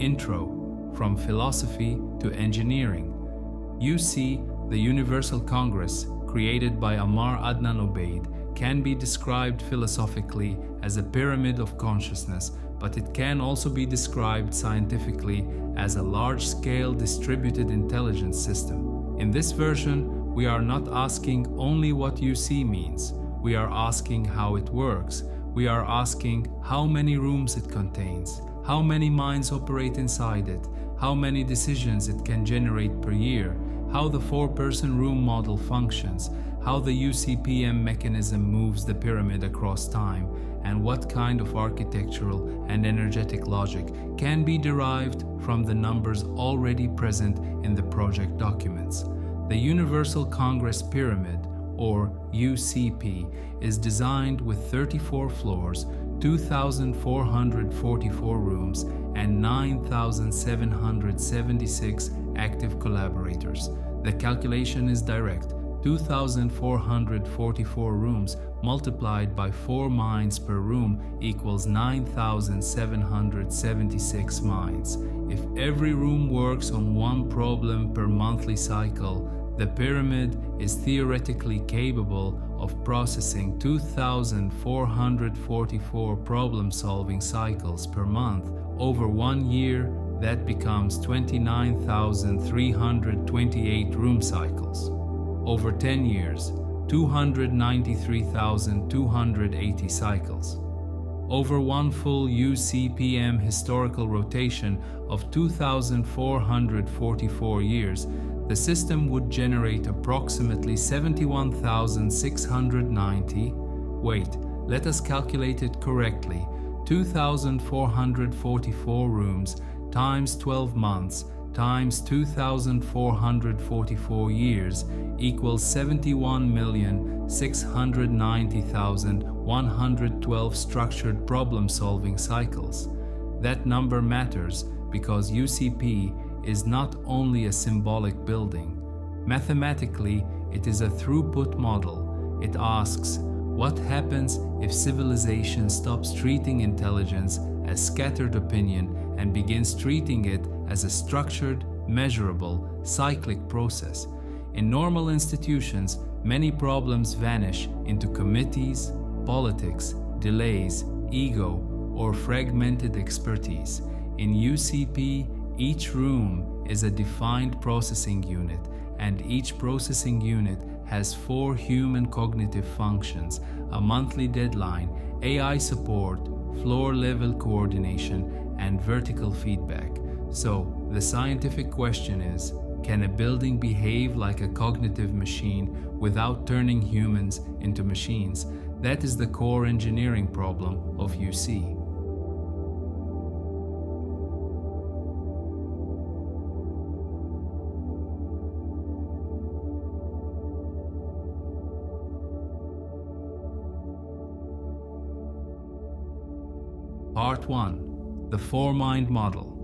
Intro: From Philosophy to Engineering. UC, the Universal Congress, created by Ammar Adnan Obeid, can be described philosophically as a pyramid of consciousness, but it can also be described scientifically as a large-scale distributed intelligence system. In this version, we are not asking only what UC means. We are asking how it works. We are asking how many rooms it contains, how many minds operate inside it, how many decisions it can generate per year, how the four-person room model functions, how the UCPM mechanism moves the pyramid across time, and what kind of architectural and energetic logic can be derived from the numbers already present in the project documents. The Universal Congress Pyramid, or UCP, is designed with 34 floors, 2,444 rooms, and 9,776 active collaborators. The calculation is direct. 2,444 rooms multiplied by 4 minds per room equals 9,776 minds. If every room works on one problem per monthly cycle, the pyramid is theoretically capable of processing 2,444 problem-solving cycles per month. Over 1 year, that becomes 29,328 room cycles. Over 10 years, 293,280 cycles. Over one full UCPM historical rotation of 2,444 years, the system would generate approximately 71,690. Wait, let us calculate it correctly. 2,444 rooms times 12 months times 2,444 years equals 71,690,112 structured problem-solving cycles. That number matters because UCP is not only a symbolic building. Mathematically, it is a throughput model. It asks, what happens if civilization stops treating intelligence as scattered opinion and begins treating it as a structured, measurable, cyclic process? In normal institutions, many problems vanish into committees, politics, delays, ego, or fragmented expertise. In UCP, each room is a defined processing unit, and each processing unit has 4 human cognitive functions: a monthly deadline, AI support, floor-level coordination, and vertical feedback. So, the scientific question is, can a building behave like a cognitive machine without turning humans into machines? That is the core engineering problem of UC. Part 1. The Four-Mind Model.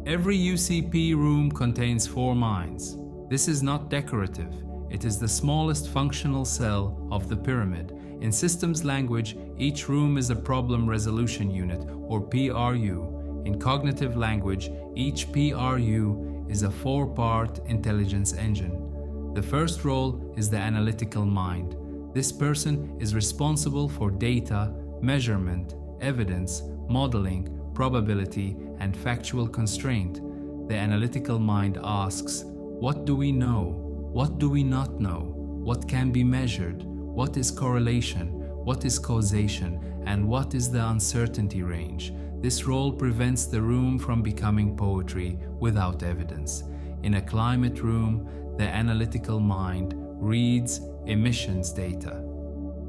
Every UCP room contains 4 minds. This is not decorative. It is the smallest functional cell of the pyramid. In systems language, each room is a problem resolution unit, or PRU. In cognitive language, each PRU is a 4-part intelligence engine. The first role is the analytical mind. This person is responsible for data, measurement, evidence, modeling, probability, and factual constraint. The analytical mind asks, what do we know? What do we not know? what can be measured, what is correlation, what is causation, and what is the uncertainty range. This role prevents the room from becoming poetry without evidence. In a climate room, the analytical mind reads emissions data.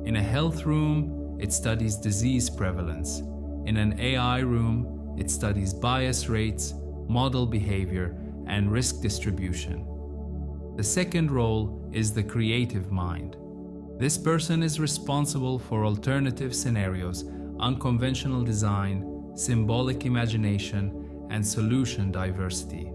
In a health room, it studies disease prevalence. In an AI room, it studies bias rates, model behavior, and risk distribution. The second role is the creative mind. This person is responsible for alternative scenarios, unconventional design, symbolic imagination, and solution diversity.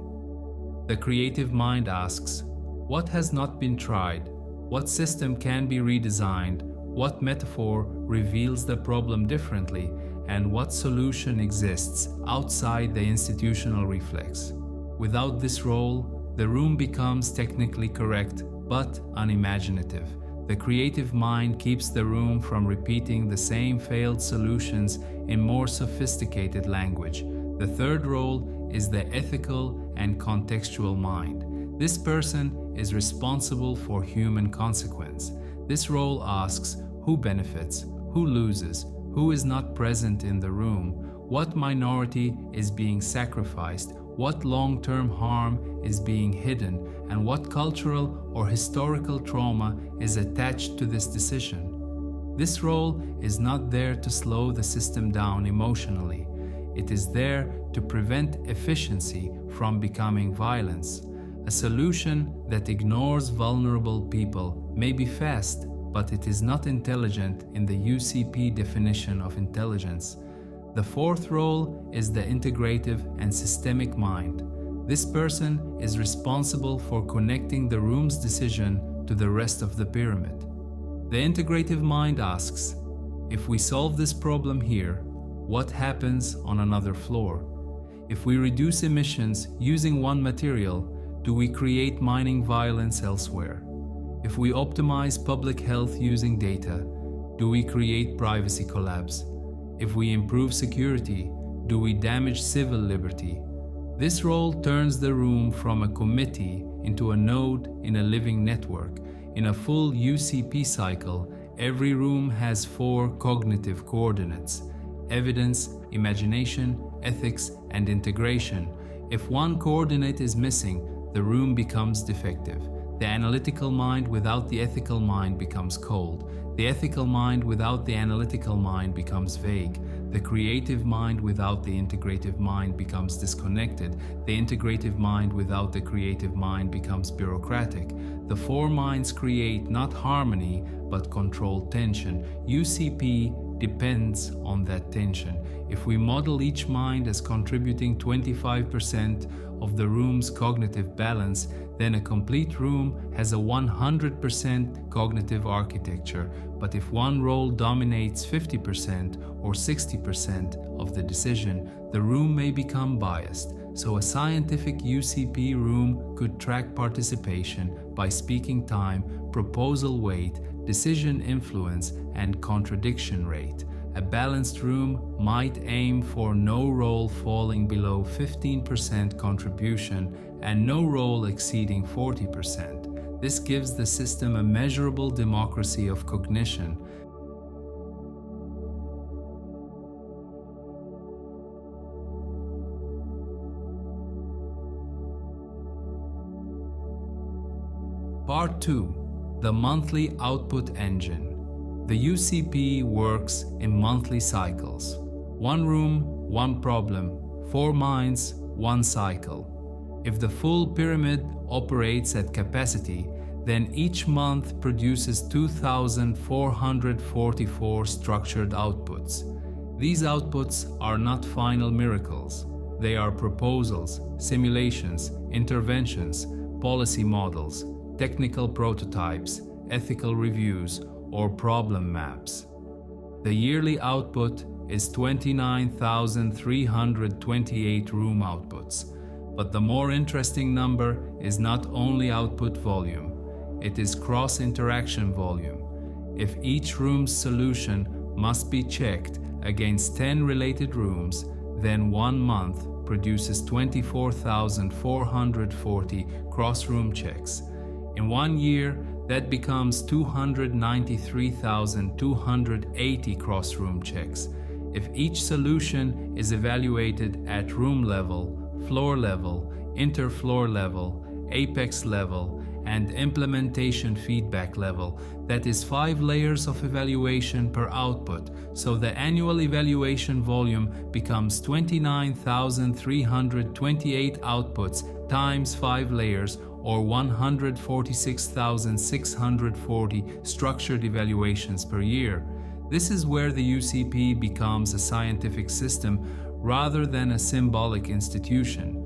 The creative mind asks, what has not been tried? What system can be redesigned? What metaphor reveals the problem differently? And what solution exists outside the institutional reflex? Without this role, the room becomes technically correct but unimaginative. The creative mind keeps the room from repeating the same failed solutions in more sophisticated language. The third role is the ethical and contextual mind. This person is responsible for human consequence. This role asks who benefits, who loses, who is not present in the room, what minority is being sacrificed, what long-term harm is being hidden, and what cultural or historical trauma is attached to this decision. This role is not there to slow the system down emotionally. It is there to prevent efficiency from becoming violence. A solution that ignores vulnerable people may be fast, but it is not intelligent in the UCP definition of intelligence. The fourth role is the integrative and systemic mind. This person is responsible for connecting the room's decision to the rest of the pyramid. The integrative mind asks, if we solve this problem here, what happens on another floor? If we reduce emissions using one material, do we create mining violence elsewhere? If we optimize public health using data, do we create privacy collapse? If we improve security, do we damage civil liberty? This role turns the room from a committee into a node in a living network. In a full UCP cycle, every room has 4 cognitive coordinates: evidence, imagination, ethics, and integration. If one coordinate is missing, the room becomes defective. The analytical mind without the ethical mind becomes cold. The ethical mind without the analytical mind becomes vague. The creative mind without the integrative mind becomes disconnected. The integrative mind without the creative mind becomes bureaucratic. The 4 minds create not harmony, but controlled tension. UCP depends on that tension. If we model each mind as contributing 25% of the room's cognitive balance, then a complete room has a 100% cognitive architecture. But if one role dominates 50% or 60% of the decision, the room may become biased. So a scientific UCP room could track participation by speaking time, proposal weight, decision influence, and contradiction rate. A balanced room might aim for no role falling below 15% contribution and no role exceeding 40%. This gives the system a measurable democracy of cognition. Part 2. The monthly output engine. The UCP works in monthly cycles. 1 room, 1 problem, 4 minds, 1 cycle. If the full pyramid operates at capacity, then each month produces 2,444 structured outputs. These outputs are not final miracles. They are proposals, simulations, interventions, policy models, technical prototypes, ethical reviews, or problem maps. The yearly output is 29,328 room outputs. But the more interesting number is not only output volume, it is cross-interaction volume. If each room's solution must be checked against 10 related rooms, then 1 month produces 24,440 cross-room checks. In 1 year, That becomes 293,280 cross-room checks. If each solution is evaluated at room level, floor level, interfloor level, apex level, and implementation feedback level, that is 5 layers of evaluation per output, so the annual evaluation volume becomes 29,328 outputs times 5 layers, or 146,640 structured evaluations per year. This is where the UCP becomes a scientific system rather than a symbolic institution.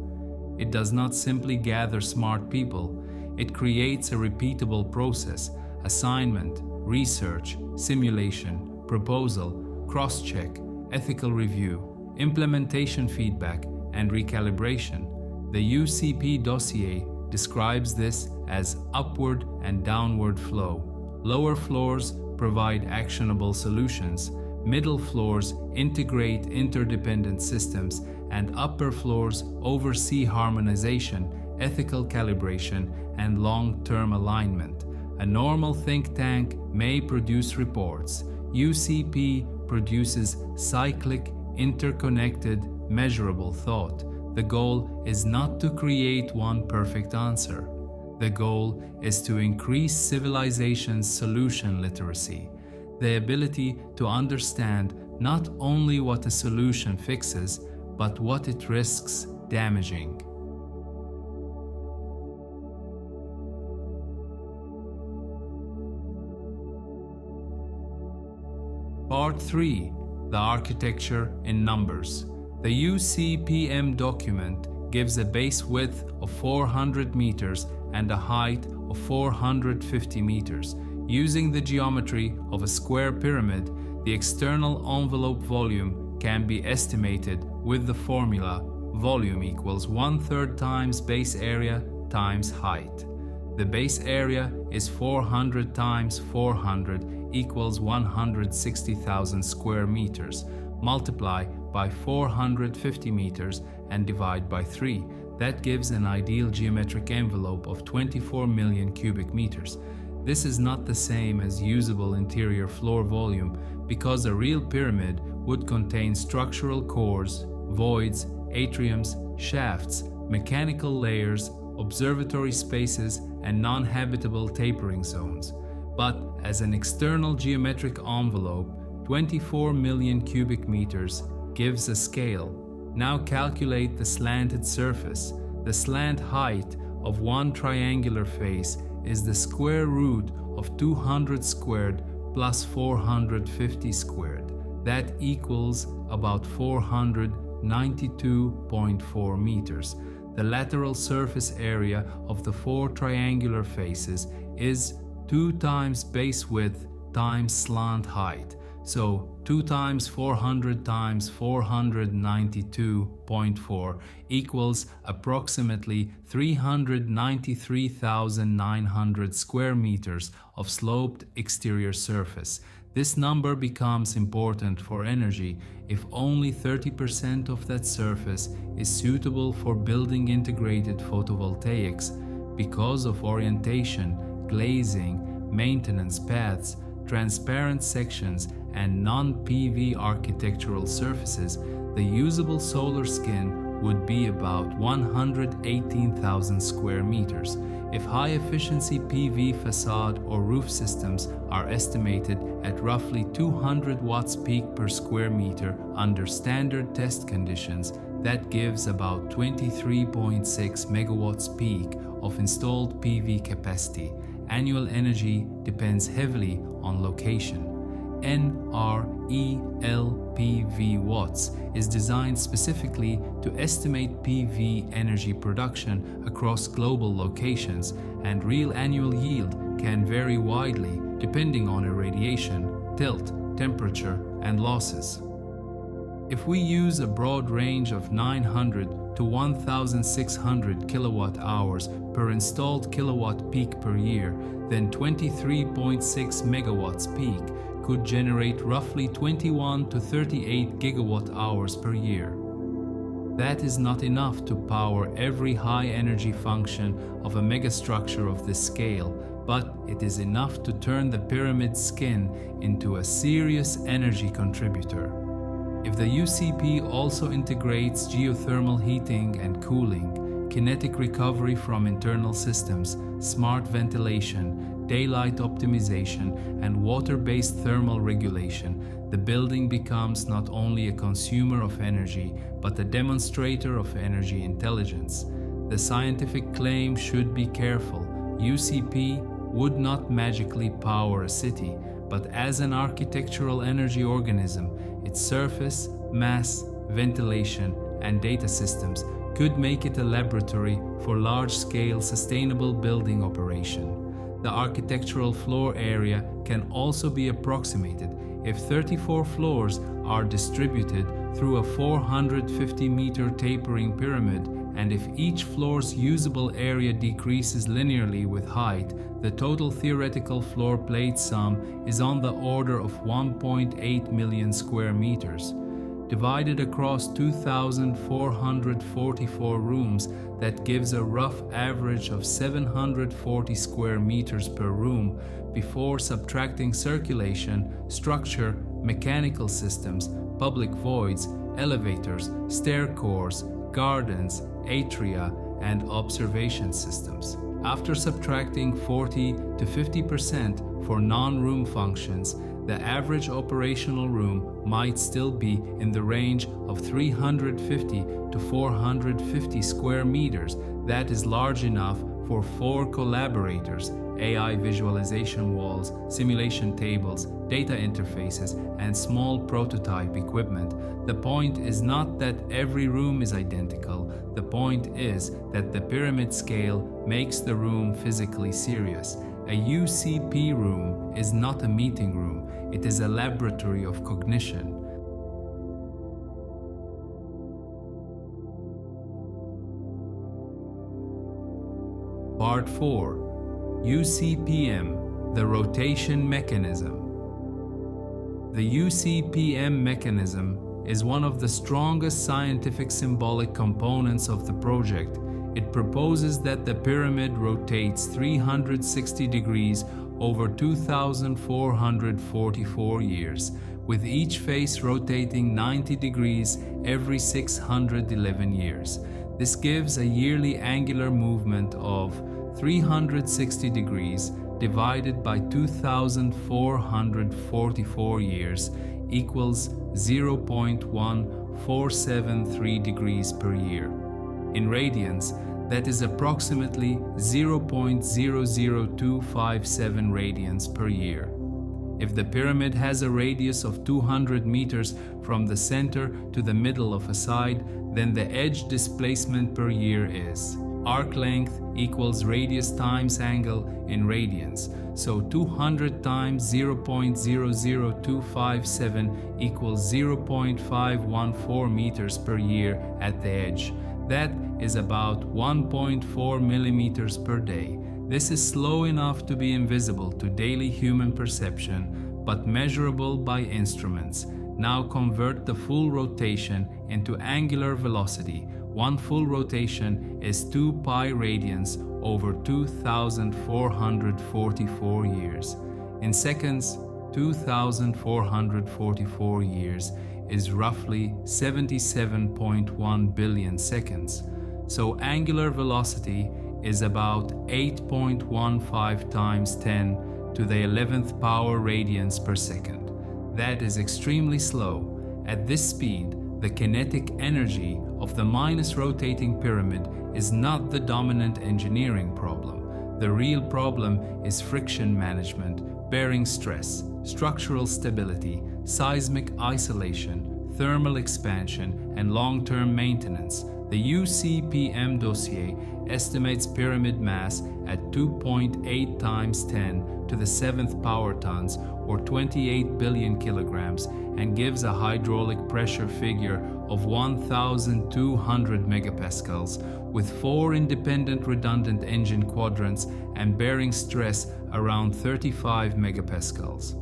It does not simply gather smart people. It creates a repeatable process: assignment, research, simulation, proposal, cross-check, ethical review, implementation feedback, and recalibration. The UCP dossier describes this as upward and downward flow. Lower floors provide actionable solutions, middle floors integrate interdependent systems, and upper floors oversee harmonization, ethical calibration, and long-term alignment. A normal think tank may produce reports. UCP produces cyclic, interconnected, measurable thought. The goal is not to create one perfect answer. The goal is to increase civilization's solution literacy, the ability to understand not only what a solution fixes, but what it risks damaging. Part 3. The architecture in numbers. The UCPM document gives a base width of 400 meters and a height of 450 meters. Using the geometry of a square pyramid, the external envelope volume can be estimated with the formula volume equals 1/3 times base area times height. The base area is 400 times 400 equals 160,000 square meters. Multiply by 450 meters and divide by 3. That gives an ideal geometric envelope of 24 million cubic meters. This is not the same as usable interior floor volume, because a real pyramid would contain structural cores, voids, atriums, shafts, mechanical layers, observatory spaces, and non-habitable tapering zones. But as an external geometric envelope, 24 million cubic meters gives a scale. Now calculate the slanted surface. The slant height of one triangular face is the square root of 200 squared plus 450 squared. That equals about 492.4 meters. The lateral surface area of the 4 triangular faces is 2 times base width times slant height. So 2 times 400 times 492.4 equals approximately 393,900 square meters of sloped exterior surface. This number becomes important for energy if only 30% of that surface is suitable for building integrated photovoltaics because of orientation, glazing, maintenance paths, transparent sections, and non-PV architectural surfaces. The usable solar skin would be about 118,000 square meters. If high-efficiency PV facade or roof systems are estimated at roughly 200 watts peak per square meter under standard test conditions, that gives about 23.6 megawatts peak of installed PV capacity. Annual energy depends heavily on location. NRELPV watts is designed specifically to estimate PV energy production across global locations, and real annual yield can vary widely depending on irradiation, tilt, temperature, and losses. If we use a broad range of 900 to 1,600 kilowatt hours per installed kilowatt peak per year, then 23.6 megawatts peak could generate roughly 21 to 38 gigawatt hours per year. That is not enough to power every high-energy function of a megastructure of this scale, but it is enough to turn the pyramid's skin into a serious energy contributor. If the UCP also integrates geothermal heating and cooling, kinetic recovery from internal systems, smart ventilation, daylight optimization, and water-based thermal regulation, the building becomes not only a consumer of energy, but a demonstrator of energy intelligence. The scientific claim should be careful. UCP would not magically power a city, but as an architectural energy organism, its surface, mass, ventilation, and data systems could make it a laboratory for large-scale sustainable building operation. The architectural floor area can also be approximated if 34 floors are distributed through a 450-meter tapering pyramid, and if each floor's usable area decreases linearly with height, the total theoretical floor plate sum is on the order of 1.8 million square meters. Divided across 2,444 rooms, that gives a rough average of 740 square meters per room before subtracting circulation, structure, mechanical systems, public voids, elevators, stair cores, gardens, atria, and observation systems. After subtracting 40 to 50% for non-room functions, the average operational room might still be in the range of 350 to 450 square meters. That is large enough for 4 collaborators, AI visualization walls, simulation tables, data interfaces, and small prototype equipment. The point is not that every room is identical. The point is that the pyramid scale makes the room physically serious. A UCP room is not a meeting room. It is a laboratory of cognition. Part 4. UCPM, the rotation mechanism. The UCPM mechanism is one of the strongest scientific symbolic components of the project. It proposes that the pyramid rotates 360 degrees over 2,444 years, with each face rotating 90 degrees every 611 years. This gives a yearly angular movement of 360 degrees divided by 2,444 years equals 0.1473 degrees per year. In radians, that is approximately 0.00257 radians per year. If the pyramid has a radius of 200 meters from the center to the middle of a side, then the edge displacement per year is arc length equals radius times angle in radians. So 200 times 0.00257 equals 0.514 meters per year at the edge. That is about 1.4 millimeters per day. This is slow enough to be invisible to daily human perception, but measurable by instruments. Now convert the full rotation into angular velocity. One full rotation is 2 pi radians over 2,444 years. In seconds, 2,444 years is roughly 77.1 billion seconds. So angular velocity is about 8.15 times 10 to the 11th power radians per second. That is extremely slow. At this speed, the kinetic energy of the minus rotating pyramid is not the dominant engineering problem. The real problem is friction management, bearing stress, structural stability, seismic isolation, thermal expansion, and long-term maintenance. The UCPM dossier estimates pyramid mass at 2.8 times 10 to the 7th power tons, or 28 billion kilograms, and gives a hydraulic pressure figure of 1,200 megapascals, with 4 independent redundant engine quadrants and bearing stress around 35 megapascals.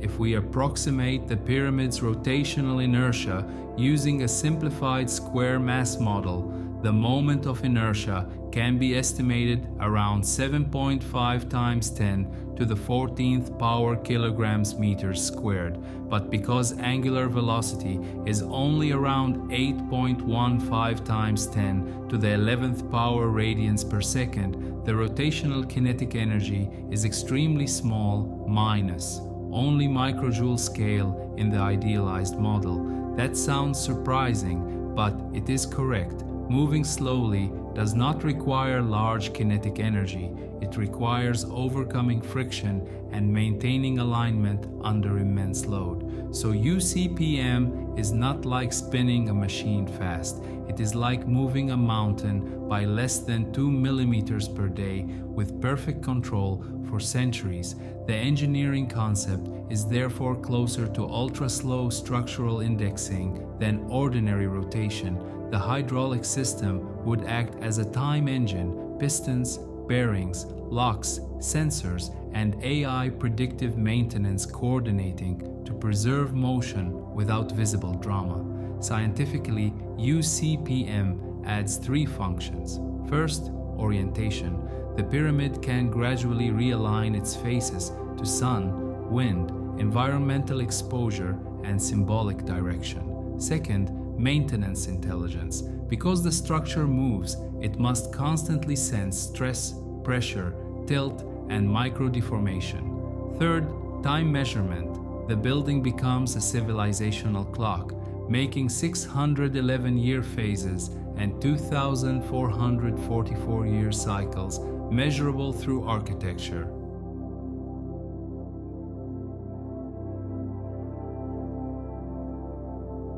If we approximate the pyramid's rotational inertia using a simplified square mass model, the moment of inertia can be estimated around 7.5 times 10 to the 14th power kilograms meters squared, but because angular velocity is only around 8.15 times 10 to the 11th power radians per second, the rotational kinetic energy is extremely small, minus only microjoule scale in the idealized model. That sounds surprising, but it is correct. Moving slowly does not require large kinetic energy. It requires overcoming friction and maintaining alignment under immense load. So UCPM is not like spinning a machine fast. It is like moving a mountain by less than 2 millimeters per day with perfect control for centuries. The engineering concept is therefore closer to ultra-slow structural indexing than ordinary rotation. The hydraulic system would act as a time engine, pistons, bearings, locks, sensors, and AI predictive maintenance coordinating to preserve motion without visible drama. Scientifically, UCPM adds 3 functions. First, orientation. The pyramid can gradually realign its faces to sun, wind, environmental exposure, and symbolic direction. Second, maintenance intelligence. Because the structure moves, it must constantly sense stress, pressure, tilt, and micro-deformation. Third, time measurement. The building becomes a civilizational clock, making 611-year phases and 2,444-year cycles measurable through architecture.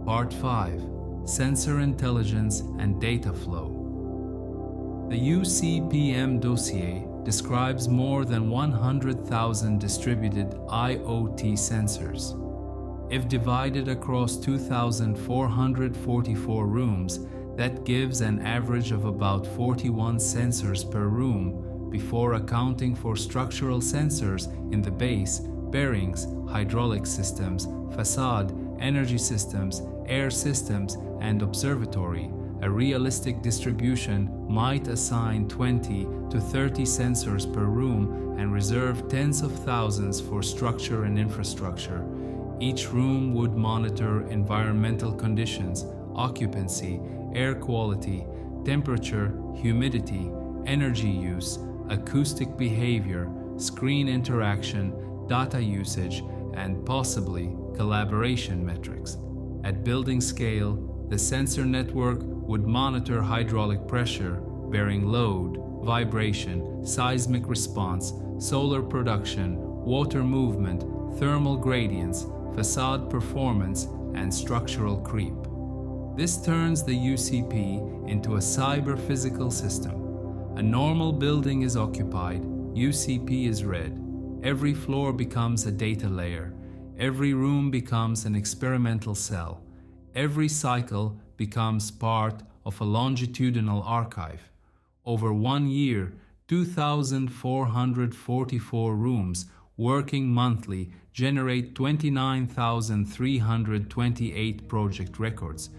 Part 5. Sensor Intelligence and Data Flow. The UCPM dossier describes more than 100,000 distributed IoT sensors. If divided across 2,444 rooms, that gives an average of about 41 sensors per room, before accounting for structural sensors in the base, bearings, hydraulic systems, facade, energy systems, air systems, and observatory. A realistic distribution might assign 20 to 30 sensors per room and reserve tens of thousands for structure and infrastructure. Each room would monitor environmental conditions, occupancy, air quality, temperature, humidity, energy use, acoustic behavior, screen interaction, data usage, and possibly collaboration metrics. At building scale, the sensor network would monitor hydraulic pressure, bearing load, vibration, seismic response, solar production, water movement, thermal gradients, facade performance, and structural creep. This turns the UCP into a cyber-physical system. A normal building is occupied, UCP is read. Every floor becomes a data layer. Every room becomes an experimental cell. Every cycle becomes part of a longitudinal archive. Over 1 year, 2,444 rooms working monthly generate 29,328 project records.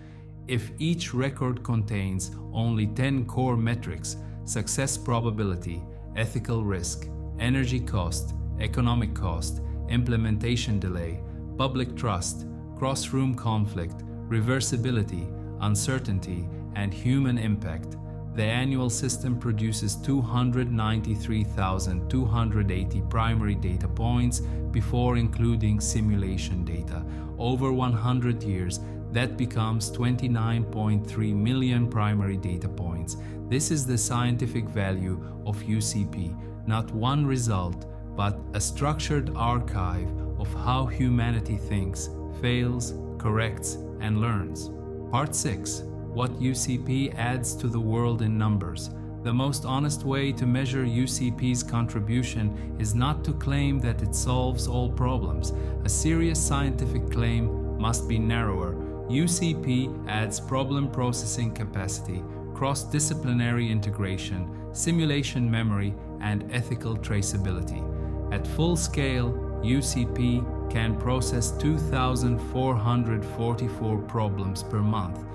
If each record contains only 10 core metrics, success probability, ethical risk, energy cost, economic cost, implementation delay, public trust, cross-room conflict, reversibility, uncertainty, and human impact, the annual system produces 293,280 primary data points before including simulation data. Over 100 years, that becomes 29.3 million primary data points. This is the scientific value of UCP, not one result, but a structured archive of how humanity thinks, fails, corrects, and learns. Part 6. What UCP adds to the world in numbers. The most honest way to measure UCP's contribution is not to claim that it solves all problems. A serious scientific claim must be narrower. UCP adds problem processing capacity, cross-disciplinary integration, simulation memory, and ethical traceability. At full scale, UCP can process 2,444 problems per month.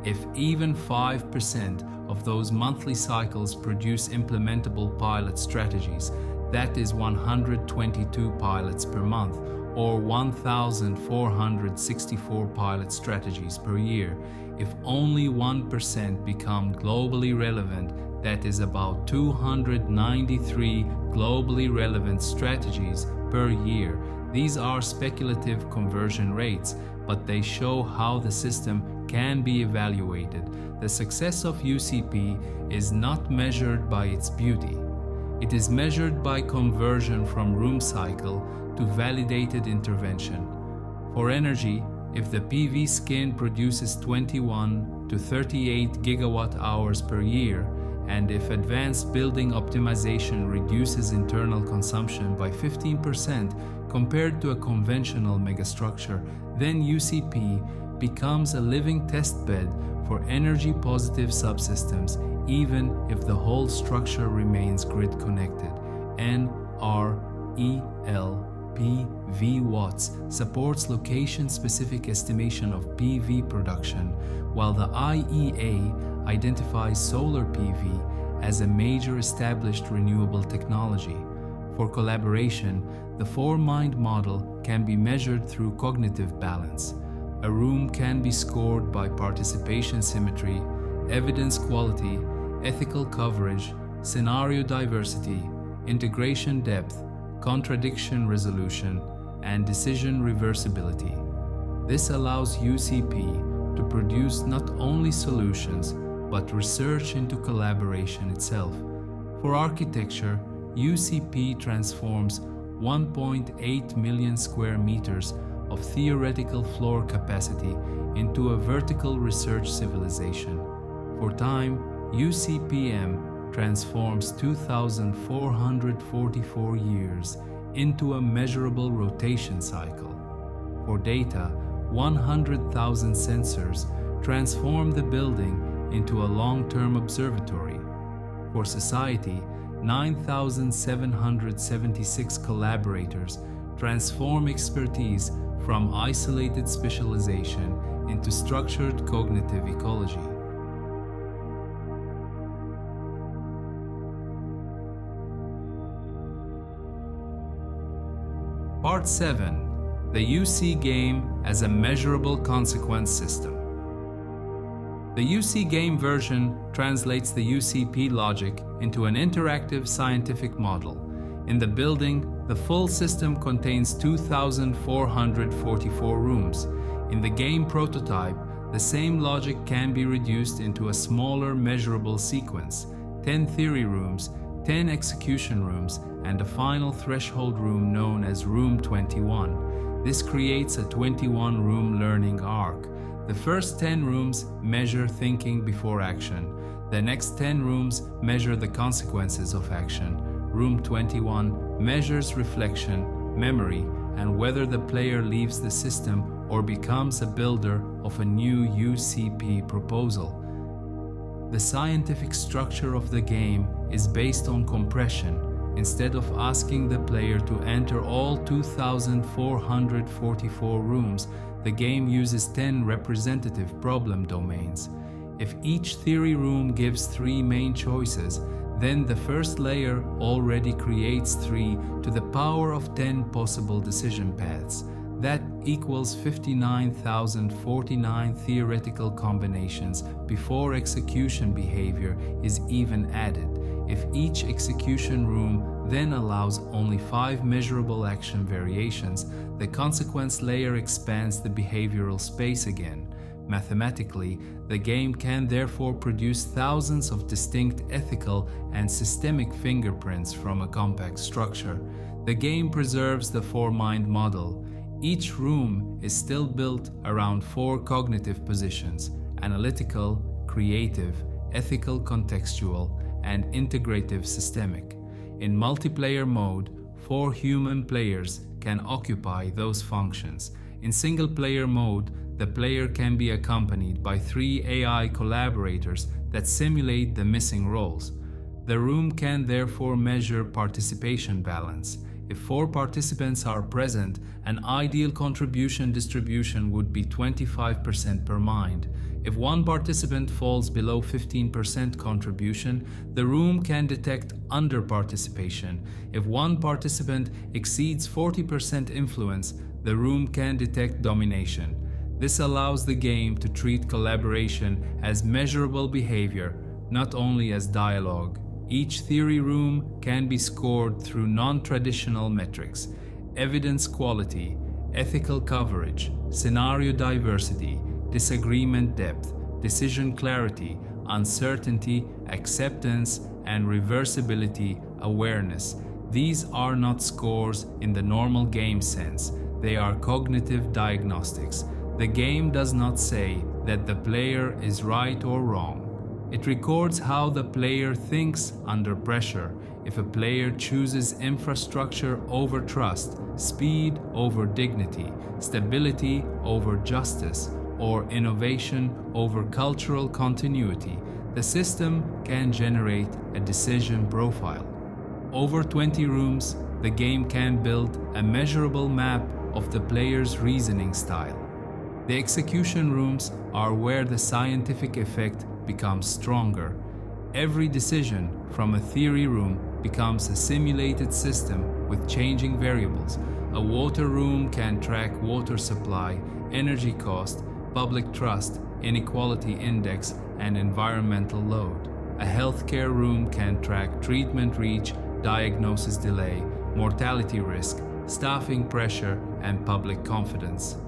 If even 5% of those monthly cycles produce implementable pilot strategies, that is 122 pilots per month, or 1,464 pilot strategies per year. If only 1% become globally relevant, that is about 293 globally relevant strategies per year. These are speculative conversion rates, but they show how the system can be evaluated. The success of UCP is not measured by its beauty. It is measured by conversion from room cycle to validated intervention. For energy, if the PV skin produces 21 to 38 gigawatt hours per year, and if advanced building optimization reduces internal consumption by 15% compared to a conventional megastructure, then UCP becomes a living testbed for energy-positive subsystems, even if the whole structure remains grid-connected. NREL-PV watts supports location-specific estimation of PV production, while the IEA identifies solar PV as a major established renewable technology. For collaboration, the four-mind model can be measured through cognitive balance. A room can be scored by participation symmetry, evidence quality, ethical coverage, scenario diversity, integration depth, contradiction resolution, and decision reversibility. This allows UCP to produce not only solutions, but research into collaboration itself. For architecture, UCP transforms 1.8 million square meters of theoretical floor capacity into a vertical research civilization. For time, UCPM transforms 2,444 years into a measurable rotation cycle. For data, 100,000 sensors transform the building into a long-term observatory. For society, 9,776 collaborators transform expertise from isolated specialization into structured cognitive ecology. Part 7. The UC game as a measurable consequence system. The UC game version translates the UCP logic into an interactive scientific model. In the building, the full system contains 2,444 rooms. In the game prototype, the same logic can be reduced into a smaller measurable sequence: 10 theory rooms, 10 execution rooms, and a final threshold room known as Room 21. This creates a 21-room learning arc. The first 10 rooms measure thinking before action. The next 10 rooms measure the consequences of action. Room 21 measures reflection, memory, and whether the player leaves the system or becomes a builder of a new UCP proposal. The scientific structure of the game is based on compression. Instead of asking the player to enter all 2,444 rooms, the game uses 10 representative problem domains. If each theory room gives 3 main choices, then the first layer already creates 3 to the power of 10 possible decision paths. That equals 59,049 theoretical combinations before execution behavior is even added. If each execution room then allows only 5 measurable action variations, the consequence layer expands the behavioral space again. Mathematically, the game can therefore produce thousands of distinct ethical and systemic fingerprints from a compact structure. The game preserves the four-mind model. Each room is still built around 4 cognitive positions: analytical, creative, ethical contextual, and integrative systemic. In multiplayer mode, 4 human players can occupy those functions. In single-player mode, the player can be accompanied by 3 AI collaborators that simulate the missing roles. The room can therefore measure participation balance. If 4 participants are present, an ideal contribution distribution would be 25% per mind. If 1 participant falls below 15% contribution, the room can detect under-participation. If 1 participant exceeds 40% influence, the room can detect domination. This allows the game to treat collaboration as measurable behavior, not only as dialogue. Each theory room can be scored through non-traditional metrics: evidence quality, ethical coverage, scenario diversity, disagreement depth, decision clarity, uncertainty, acceptance, and reversibility awareness. These are not scores in the normal game sense. They are cognitive diagnostics. The game does not say that the player is right or wrong. It records how the player thinks under pressure. If a player chooses infrastructure over trust, speed over dignity, stability over justice, or innovation over cultural continuity, the system can generate a decision profile. Over 20 rooms, the game can build a measurable map of the player's reasoning style. The execution rooms are where the scientific effect becomes stronger. Every decision from a theory room becomes a simulated system with changing variables. A water room can track water supply, energy cost, public trust, inequality index, and environmental load. A healthcare room can track treatment reach, diagnosis delay, mortality risk, staffing pressure, and public confidence.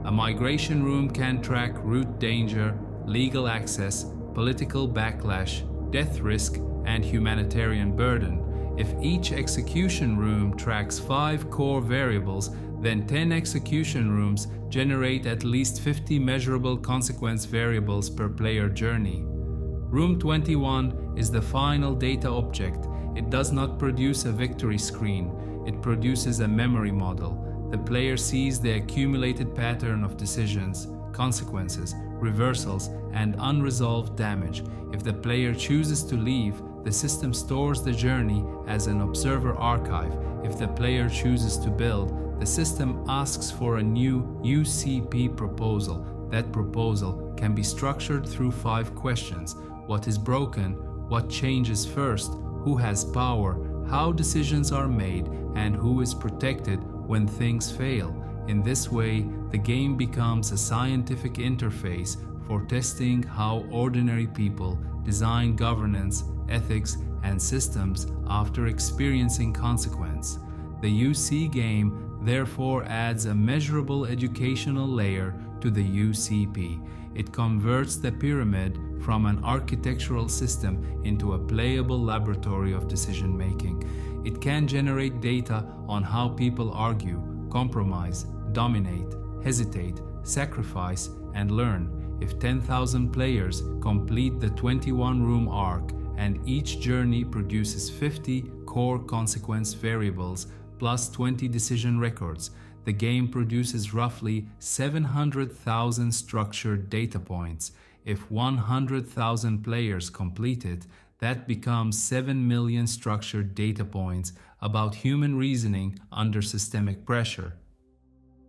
A migration room can track route danger, legal access, political backlash, death risk, and humanitarian burden. If each execution room tracks 5 core variables, then 10 execution rooms generate at least 50 measurable consequence variables per player journey. Room 21 is the final data object. It does not produce a victory screen. It produces a memory model. The player sees the accumulated pattern of decisions, consequences, reversals, and unresolved damage. If the player chooses to leave, the system stores the journey as an observer archive. If the player chooses to build, the system asks for a new UCP proposal. That proposal can be structured through 5 questions: what is broken, what changes first, who has power, how decisions are made, and who is protected when things fail. In this way, the game becomes a scientific interface for testing how ordinary people design governance, ethics, and systems after experiencing consequence. The UC game therefore adds a measurable educational layer to the UCP. It converts the pyramid from an architectural system into a playable laboratory of decision making. It can generate data on how people argue, compromise, dominate, hesitate, sacrifice, and learn. If 10,000 players complete the 21-room arc and each journey produces 50 core consequence variables plus 20 decision records, the game produces roughly 700,000 structured data points. If 100,000 players complete it, that becomes 7 million structured data points about human reasoning under systemic pressure.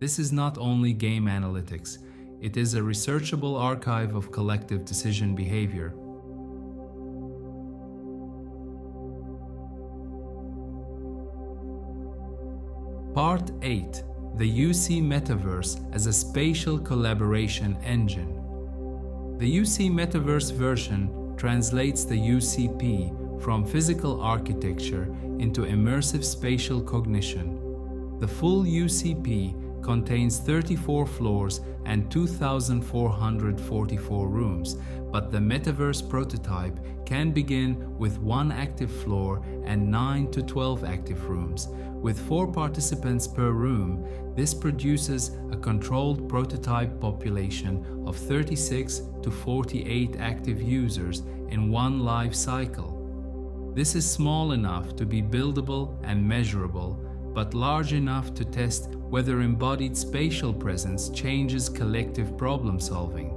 This is not only game analytics, it is a researchable archive of collective decision behavior. Part 8. The UC Metaverse as a spatial collaboration engine. The UC Metaverse version translates the UCP from physical architecture into immersive spatial cognition. The full UCP contains 34 floors and 2,444 rooms, but the metaverse prototype can begin with 1 active floor and 9 to 12 active rooms. With 4 participants per room, this produces a controlled prototype population of 36 to 48 active users in one life cycle. This is small enough to be buildable and measurable, but large enough to test whether embodied spatial presence changes collective problem solving.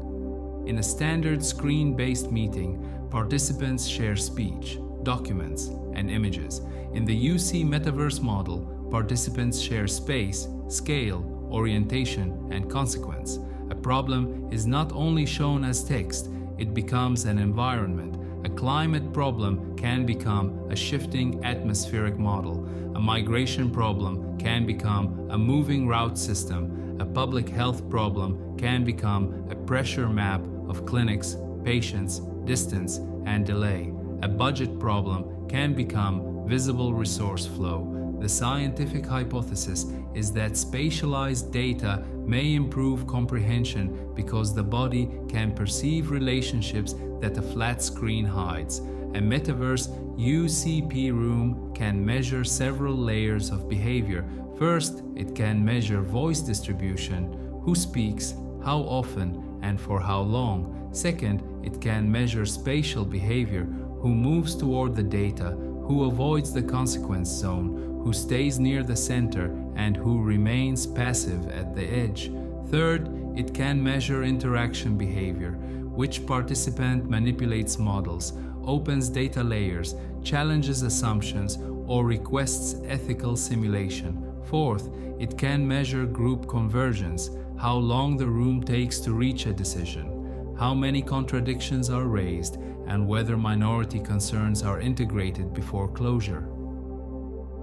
In a standard screen-based meeting, participants share speech, documents, and images. In the UC Metaverse model, participants share space, scale, orientation, and consequence. A problem is not only shown as text, it becomes an environment. A climate problem can become a shifting atmospheric model. A migration problem can become a moving route system. A public health problem can become a pressure map of clinics, patients, distance, and delay. A budget problem can become visible resource flow. The scientific hypothesis is that spatialized data may improve comprehension because the body can perceive relationships that a flat screen hides. A metaverse UCP room can measure several layers of behavior. First, it can measure voice distribution, who speaks, how often, and for how long. Second, it can measure spatial behavior, who moves toward the data, who avoids the consequence zone, who stays near the center, and who remains passive at the edge. Third, it can measure interaction behavior, which participant manipulates models, opens data layers, challenges assumptions, or requests ethical simulation. Fourth, it can measure group convergence, how long the room takes to reach a decision, how many contradictions are raised, and whether minority concerns are integrated before closure.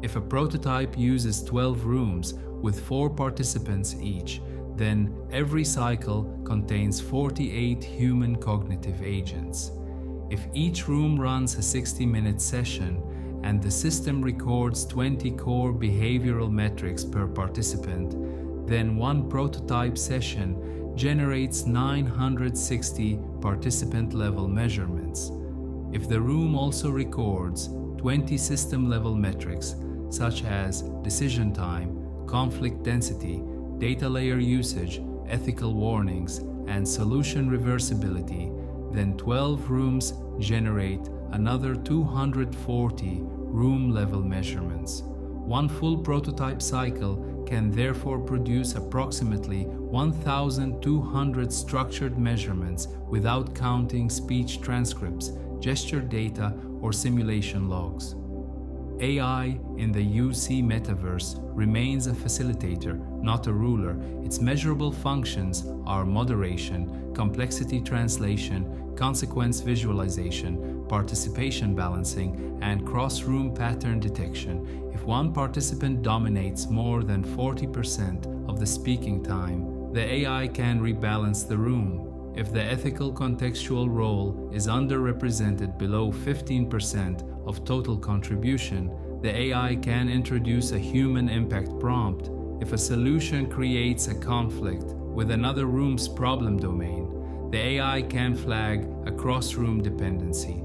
If a prototype uses 12 rooms with 4 participants each, then every cycle contains 48 human cognitive agents. If each room runs a 60-minute session and the system records 20 core behavioral metrics per participant, then one prototype session generates 960 participant-level measurements. If the room also records 20 system-level metrics, such as decision time, conflict density, data layer usage, ethical warnings, and solution reversibility, then 12 rooms generate another 240 room-level measurements. One full prototype cycle can therefore produce approximately 1,200 structured measurements without counting speech transcripts, gesture data, or simulation logs. AI in the UC metaverse remains a facilitator, not a ruler. Its measurable functions are moderation, complexity translation, consequence visualization, participation balancing, and cross-room pattern detection. If one participant dominates more than 40% of the speaking time, the AI can rebalance the room. If the ethical contextual role is underrepresented below 15% of total contribution, the AI can introduce a human impact prompt. If a solution creates a conflict with another room's problem domain, the AI can flag a cross-room dependency.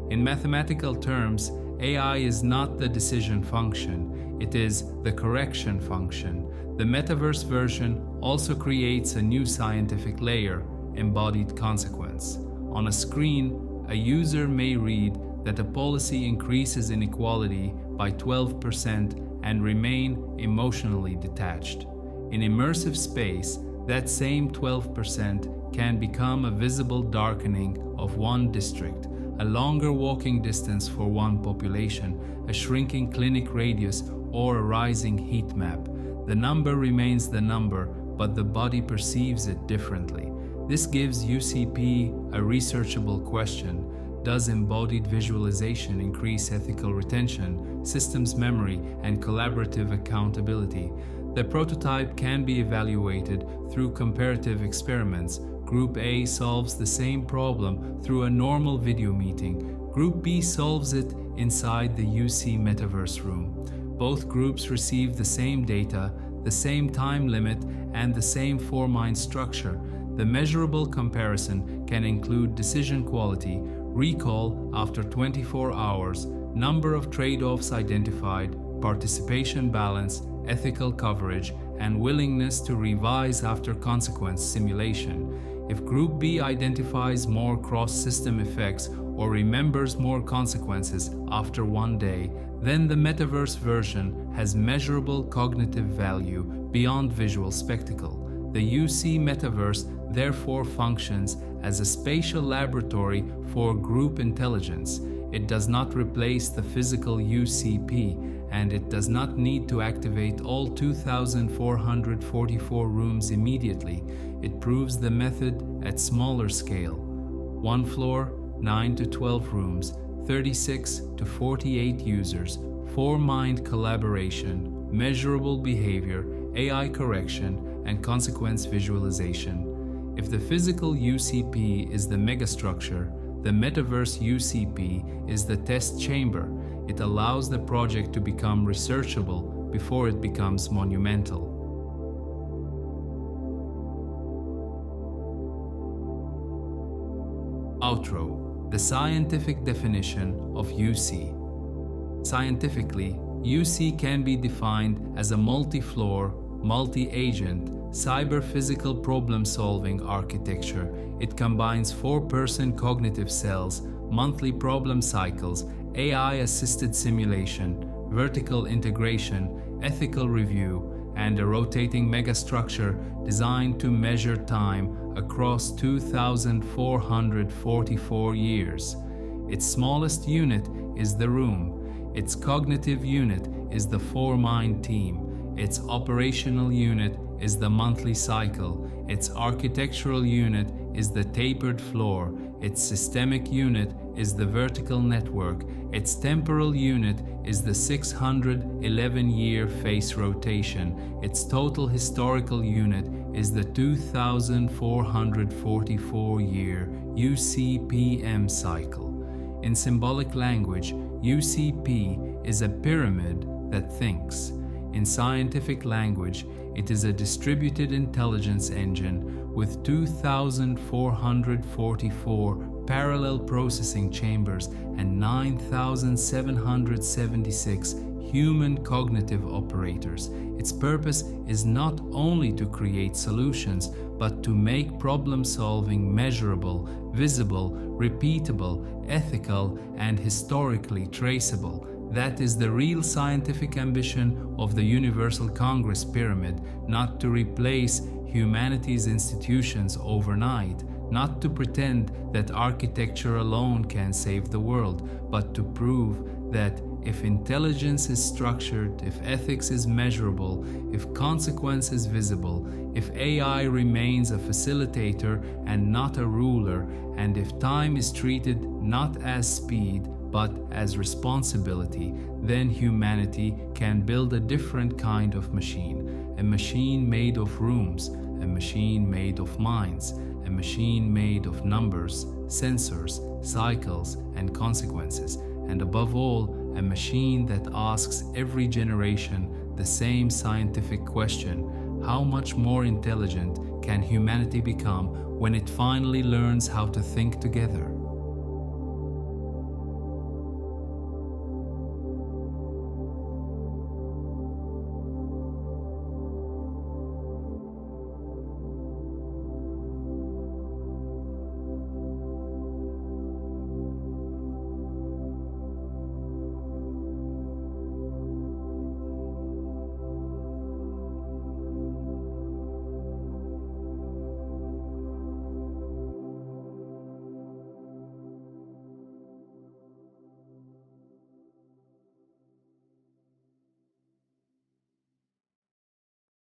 In mathematical terms, AI is not the decision function, it is the correction function. The metaverse version also creates a new scientific layer, embodied consequence. On a screen, a user may read that a policy increases inequality by 12% and remain emotionally detached. In immersive space, that same 12% can become a visible darkening of one district, a longer walking distance for one population, a shrinking clinic radius, or a rising heat map. The number remains the number, but the body perceives it differently. This gives UCP a researchable question. Does embodied visualization increase ethical retention, systems memory, and collaborative accountability? The prototype can be evaluated through comparative experiments. Group A solves the same problem through a normal video meeting. Group B solves it inside the UC metaverse room. Both groups receive the same data, the same time limit, and the same four-mind structure. The measurable comparison can include decision quality, recall after 24 hours, number of trade-offs identified, participation balance, ethical coverage, and willingness to revise after consequence simulation. If Group B identifies more cross-system effects or remembers more consequences after one day, then the metaverse version has measurable cognitive value beyond visual spectacle. The UC metaverse therefore functions as a spatial laboratory for group intelligence. It does not replace the physical UCP, and it does not need to activate all 2,444 rooms immediately. It proves the method at smaller scale. 1 floor, 9 to 12 rooms, 36 to 48 users, 4-mind collaboration, measurable behavior, AI correction, and consequence visualization. If the physical UCP is the megastructure, the metaverse UCP is the test chamber. It allows the project to become researchable before it becomes monumental. Outro: the scientific definition of UC. Scientifically, UC can be defined as a multi-floor, multi-agent, cyber-physical problem-solving architecture. It combines 4-person cognitive cells, monthly problem cycles, AI-assisted simulation, vertical integration, ethical review, and a rotating megastructure designed to measure time across 2,444 years. Its smallest unit is the room. Its cognitive unit is the 4-mind team. Its operational unit is the monthly cycle. Its architectural unit is the tapered floor. Its systemic unit is the vertical network. Its temporal unit is the 611-year phase rotation. Its total historical unit is the 2,444-year UCPM cycle. In symbolic language, UCP is a pyramid that thinks. In scientific language, it is a distributed intelligence engine with 2,444 parallel processing chambers and 9,776 human cognitive operators. Its purpose is not only to create solutions, but to make problem-solving measurable, visible, repeatable, ethical, and historically traceable. That is the real scientific ambition of the Universal Congress Pyramid, not to replace humanity's institutions overnight, not to pretend that architecture alone can save the world, but to prove that if intelligence is structured, if ethics is measurable, if consequence is visible, if AI remains a facilitator and not a ruler, and if time is treated not as speed, but as responsibility, then humanity can build a different kind of machine. A machine made of rooms, a machine made of minds, a machine made of numbers, sensors, cycles, and consequences, and above all, a machine that asks every generation the same scientific question: how much more intelligent can humanity become when it finally learns how to think together?